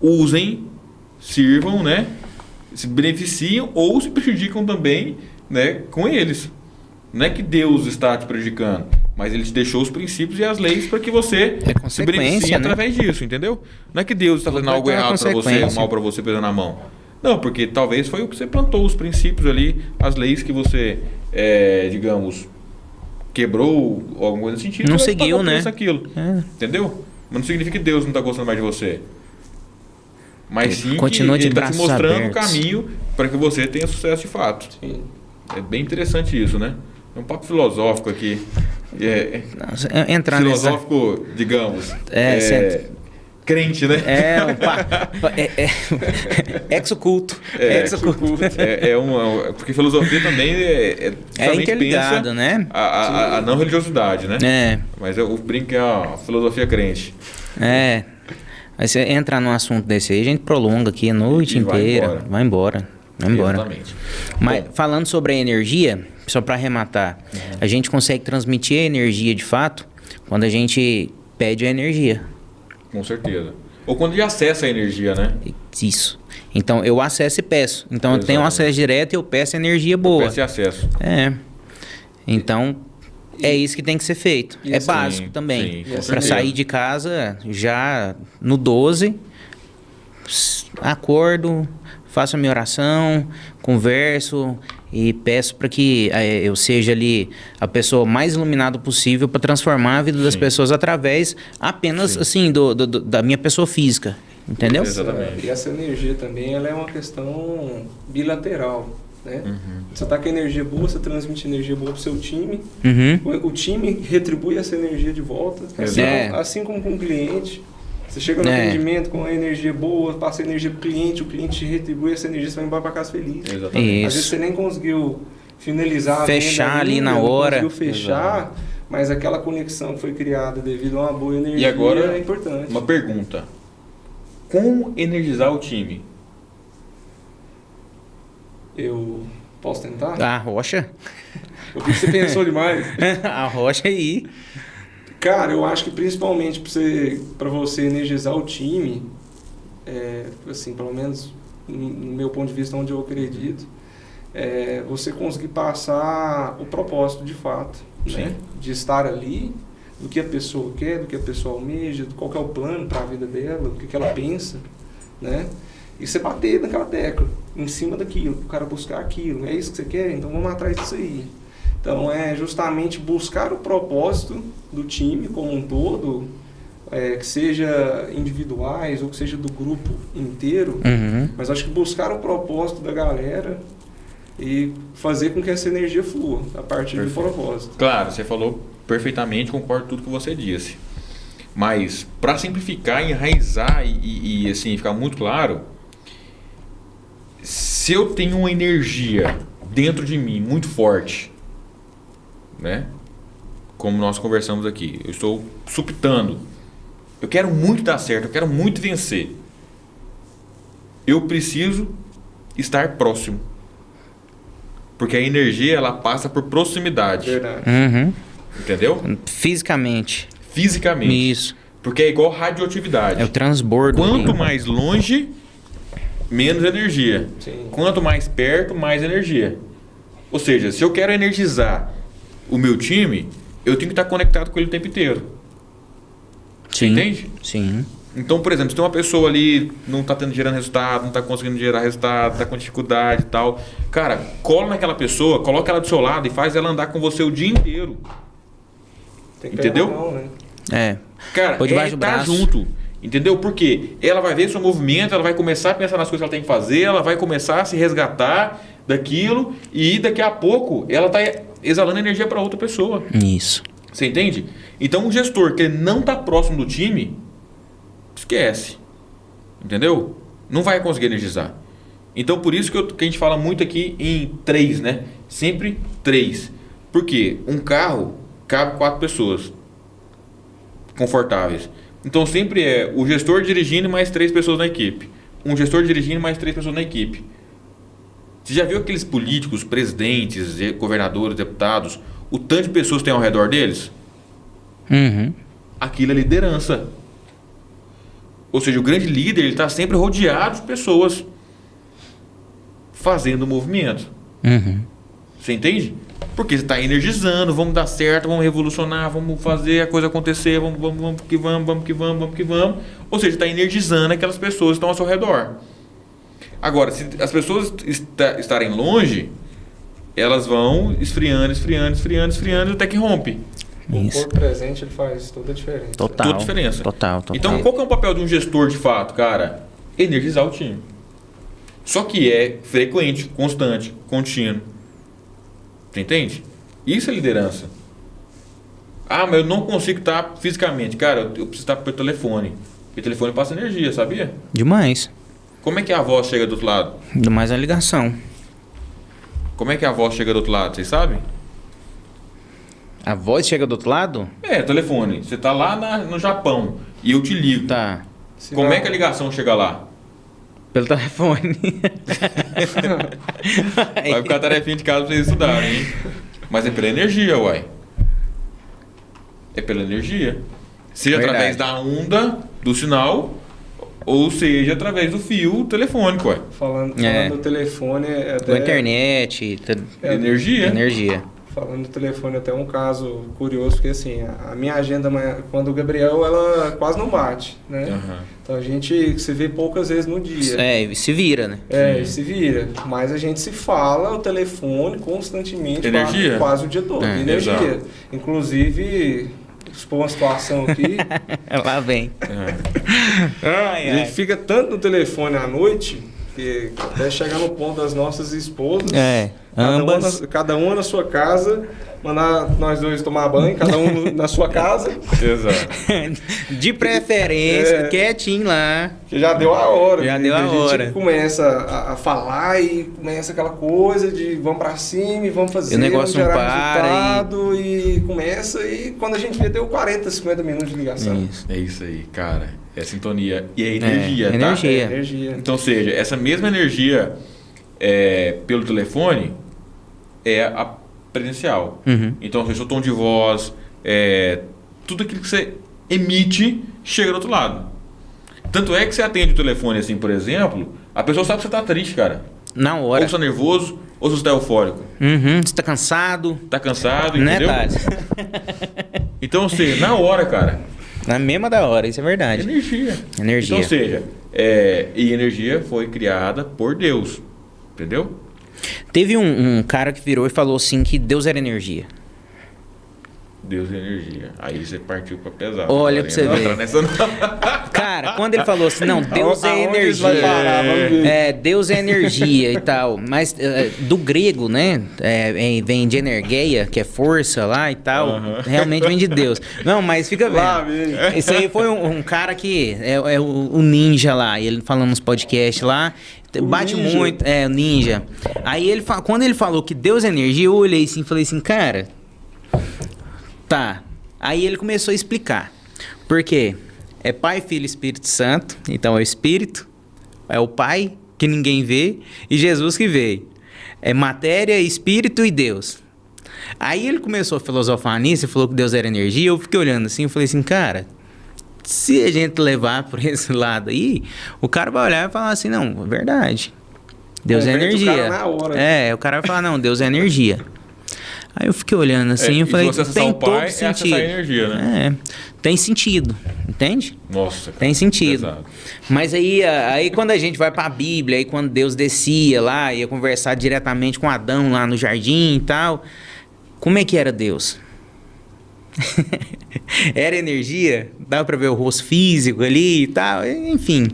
usem, sirvam, né? Se beneficiam ou se prejudicam também, né, com eles. Não é que Deus está te prejudicando, mas Ele te deixou os princípios e as leis para que você se beneficie, né, através disso, entendeu? Não é que Deus está fazendo algo errado para você, mal para você, pesando na mão. Não, porque talvez foi o que você plantou, os princípios ali, as leis que você, digamos, quebrou, alguma coisa nesse sentido. Não seguiu, né? Aquilo, entendeu? Mas não significa que Deus não está gostando mais de você. Mas sim continua que Ele está te mostrando abertos. o caminho para que você tenha sucesso de fato. Sim. É bem interessante isso, né? É um papo filosófico aqui. Entrar filosófico, digamos. Crente, né? Exoculto. Porque filosofia também interligado, né? A não religiosidade, né? Mas eu brinco que é a filosofia crente. Aí você entrar num assunto desse aí, a gente prolonga aqui a noite inteira. Vai embora. Exatamente. Mas falando sobre a energia, só para arrematar, a gente consegue transmitir a energia de fato quando a gente pede a energia. Com certeza. Ou quando a gente acessa a energia, né? Isso. Então eu acesso e peço. Então eu tenho acesso direto e eu peço energia boa. Peço e acesso. Então é isso que tem que ser feito. É básico também. Para sair de casa já no 12, acordo, faço a minha oração, converso e peço para que eu seja ali a pessoa mais iluminada possível para transformar a vida das pessoas através apenas assim da minha pessoa física, entendeu? Exatamente. E essa energia também ela é uma questão bilateral, né? Você está com energia boa, você transmite energia boa para o seu time, o time retribui essa energia de volta, assim como com o cliente. Você chega no atendimento com a energia boa, passa a energia para o cliente retribui essa energia, você vai embora para casa feliz. Exatamente. Às vezes você nem conseguiu finalizar fechar ali na hora. Não conseguiu fechar, mas aquela conexão que foi criada devido a uma boa energia e agora, é importante. Uma pergunta. Como energizar o time? Eu posso tentar? A rocha. Eu vi que você pensou demais. A rocha aí. Cara, eu acho que principalmente para você energizar o time, assim, pelo menos no meu ponto de vista, onde eu acredito, você conseguir passar o propósito de fato, né? De estar ali, do que a pessoa quer, do que a pessoa almeja, qual que é o plano para a vida dela, do que ela pensa, né? E você bater naquela tecla, em cima daquilo, o cara buscar aquilo, é isso que você quer? Então vamos atrás disso aí. Então é justamente buscar o propósito do time como um todo, que seja individuais ou que seja do grupo inteiro, mas acho que buscar o propósito da galera e fazer com que essa energia flua a partir do propósito. Claro, você falou perfeitamente, concordo com tudo que você disse. Mas, para simplificar, enraizar e assim, ficar muito claro, se eu tenho uma energia dentro de mim muito forte, né? Como nós conversamos aqui, eu estou suptando, eu quero muito dar certo, eu quero muito vencer. Eu preciso estar próximo. Porque a energia, ela passa por proximidade. Verdade. Entendeu? Fisicamente. Isso. Porque é igual radioatividade. É o transbordo. Quanto mais longe, menos energia. Sim. Quanto mais perto, mais energia. Ou seja, se eu quero energizar o meu time, eu tenho que estar conectado com ele o tempo inteiro. Sim. Entende? Sim. Então, por exemplo, se tem uma pessoa ali, não está gerando resultado, não está conseguindo gerar resultado, está com dificuldade e tal. Cara, cola naquela pessoa, coloca ela do seu lado e faz ela andar com você o dia inteiro. Tem que entendeu? Mão, né? Cara, tá junto. Entendeu? Porque ela vai ver seu movimento, ela vai começar a pensar nas coisas que ela tem que fazer, ela vai começar a se resgatar daquilo e daqui a pouco ela está exalando energia para outra pessoa. Isso. Você entende? Então, um gestor que não está próximo do time, esquece. Entendeu? Não vai conseguir energizar. Então, por isso que a gente fala muito aqui em 3, né? Sempre 3. Por quê? Um carro cabe 4 pessoas confortáveis. Então, sempre é o gestor dirigindo e mais 3 pessoas na equipe. Um gestor dirigindo e mais 3 pessoas na equipe. Você já viu aqueles políticos, presidentes, governadores, deputados, o tanto de pessoas que tem ao redor deles? Aquilo é liderança. Ou seja, o grande líder está sempre rodeado de pessoas fazendo o movimento. Você entende? Porque você está energizando, vamos dar certo, vamos revolucionar, vamos fazer a coisa acontecer, vamos que vamos. Ou seja, está energizando aquelas pessoas que estão ao seu redor. Agora, se as pessoas estarem longe, elas vão esfriando até que rompe. O corpo presente ele faz toda a diferença. Toda a diferença. Total. Então, qual que é o papel de um gestor de fato, cara? Energizar o time. Só que é frequente, constante, contínuo. Você entende? Isso é liderança. Ah, mas eu não consigo estar fisicamente. Cara, eu preciso estar pelo telefone. Porque o telefone passa energia, sabia? Demais. Como é que a voz chega do outro lado? Demais a ligação. Como é que a voz chega do outro lado? Vocês sabem? A voz chega do outro lado? Telefone. Você tá lá no Japão e eu te ligo. Tá. Como é que a ligação chega lá? Pelo telefone. Vai ficar tarefinha de casa pra vocês estudarem, hein? Mas é pela energia, uai. É pela energia. Seja através da onda do sinal, ou seja através do fio telefônico, uai. Falando do telefone... Da internet. Energia. Falando do telefone, até um caso curioso, porque assim, a minha agenda, quando o Gabriel, ela quase não bate, né? Então a gente se vê poucas vezes no dia. Se vira, né? Se vira. Mas a gente se fala o telefone constantemente. Energia? Quase o dia todo. Energia. Exato. Inclusive, expor uma situação aqui. Lá vem. A gente fica tanto no telefone à noite, que até chegar no ponto das nossas esposas... Cada uma na sua casa, mandar nós dois tomar banho, cada um na sua casa. Exato. De preferência, quietinho lá. Que já deu a hora. A gente começa a falar e começa aquela coisa de vamos pra cima e vamos fazer, o negócio vamos não para resultado e começa e quando a gente vê deu 40, 50 minutos de ligação. É isso aí, cara. É sintonia. E é energia, tá? Energia. Então, seja, essa mesma energia pelo telefone é a presencial. Então, se o seu tom de voz, tudo aquilo que você emite chega do outro lado. Tanto é que você atende o telefone assim, por exemplo, a pessoa sabe que você está triste, cara. Na hora. Ou você está nervoso, ou você está eufórico. Você está cansado. Está cansado, entendeu? Então, assim, na hora, cara. Na mesma da hora, isso é verdade. Energia. Então, ou seja, e energia foi criada por Deus. Entendeu? Teve um cara que virou e falou assim que Deus era energia. Deus e energia. Aí você partiu pra pesado. Olha pra você ver. Nessa... Cara, quando ele falou assim, não, Deus é energia. Deus é energia e tal. Mas do grego, né? Vem de energeia, que é força lá e tal. Realmente vem de Deus. Não, mas fica vendo. Isso aí foi um cara que é o ninja lá. Ele falando nos podcasts lá. Bate ninja. Muito. O ninja. Aí quando ele falou que Deus é energia, eu olhei assim e falei assim, cara. Tá. Aí ele começou a explicar. Por quê? É Pai, Filho e Espírito Santo. Então é o Espírito. É o Pai, que ninguém vê. E Jesus que veio. É matéria, Espírito e Deus. Aí ele começou a filosofar nisso e falou que Deus era energia. Eu fiquei olhando assim e falei assim, cara... Se a gente levar por esse lado aí, o cara vai olhar e falar assim, não, é verdade. Deus é energia. O cara na hora. O cara vai falar, não, Deus é energia. Aí eu fiquei olhando assim e falei, tem todo sentido. Energia, né? Tem sentido, entende? Nossa. Tem sentido. Pesado. Mas aí quando a gente vai para a Bíblia, aí quando Deus descia lá, ia conversar diretamente com Adão lá no jardim e tal, como é que era Deus? Era energia? Dava pra ver o rosto físico ali e tal, enfim.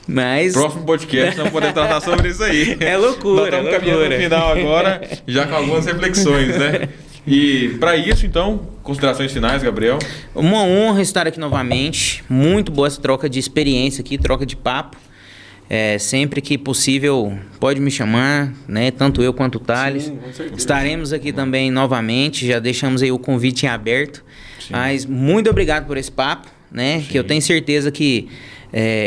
Mas... Próximo podcast nós podemos tratar sobre isso aí. É loucura. Nós estamos caminhando no final agora, já com algumas reflexões, né? E para isso, então, considerações finais, Gabriel? Uma honra estar aqui novamente. Muito boa essa troca de experiência aqui, troca de papo. Sempre que possível, pode me chamar, né? Tanto eu quanto o Thales. Sim, com certeza. Estaremos aqui também novamente, já deixamos aí o convite em aberto. Sim. Mas muito obrigado por esse papo, né? Sim. Que eu tenho certeza que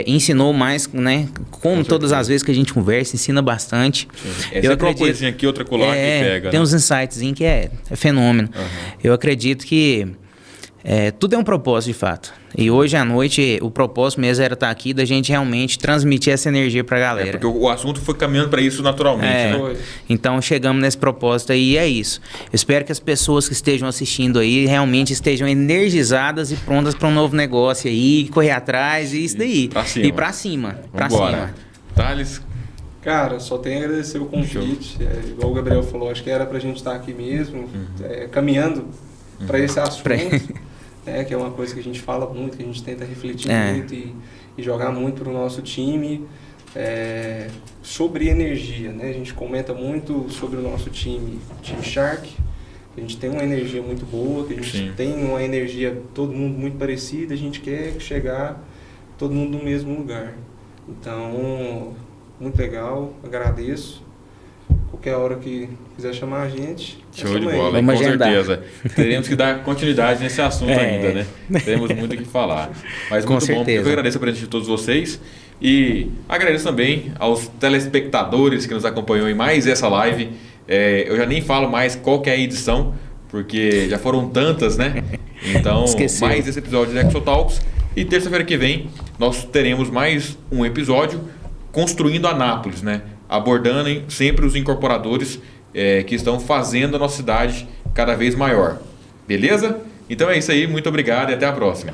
ensinou mais, né? Como todas as vezes que a gente conversa, ensina bastante. Eu acredito, uma coisinha aqui, outra colar que pega. Tem uns insights que é fenômeno. Eu acredito que tudo é um propósito, de fato. E hoje à noite, o propósito mesmo era estar aqui, da gente realmente transmitir essa energia pra galera. Porque o assunto foi caminhando para isso naturalmente, né? Então, chegamos nesse propósito aí e é isso. Eu espero que as pessoas que estejam assistindo aí realmente estejam energizadas e prontas para um novo negócio aí, correr atrás e isso daí. Pra cima. E pra cima. Pra Vambora. cima. Thales? Cara, só tenho a agradecer o convite. Igual o Gabriel falou, acho que era pra gente estar aqui mesmo, caminhando para esse assunto. Que é uma coisa que a gente fala muito, que a gente tenta refletir muito e jogar muito para o nosso time sobre energia, né? A gente comenta muito sobre o nosso time Shark, a gente tem uma energia muito boa, que a gente tem uma energia, todo mundo muito parecida, a gente quer chegar todo mundo no mesmo lugar. Então, muito legal, agradeço. Qualquer hora que quiser chamar a gente. Show de bola, com certeza. Teremos que dar continuidade nesse assunto ainda, né? Teremos muito o que falar. Mas muito bom, eu agradeço a presença de todos vocês e agradeço também aos telespectadores que nos acompanham em mais essa live. Eu já nem falo mais qual que é a edição, porque já foram tantas, né? Então, mais esse episódio de Exotalks. E terça-feira que vem nós teremos mais um episódio construindo Anápolis, né? Abordando sempre os incorporadores que estão fazendo a nossa cidade cada vez maior. Beleza? Então é isso aí, muito obrigado e até a próxima.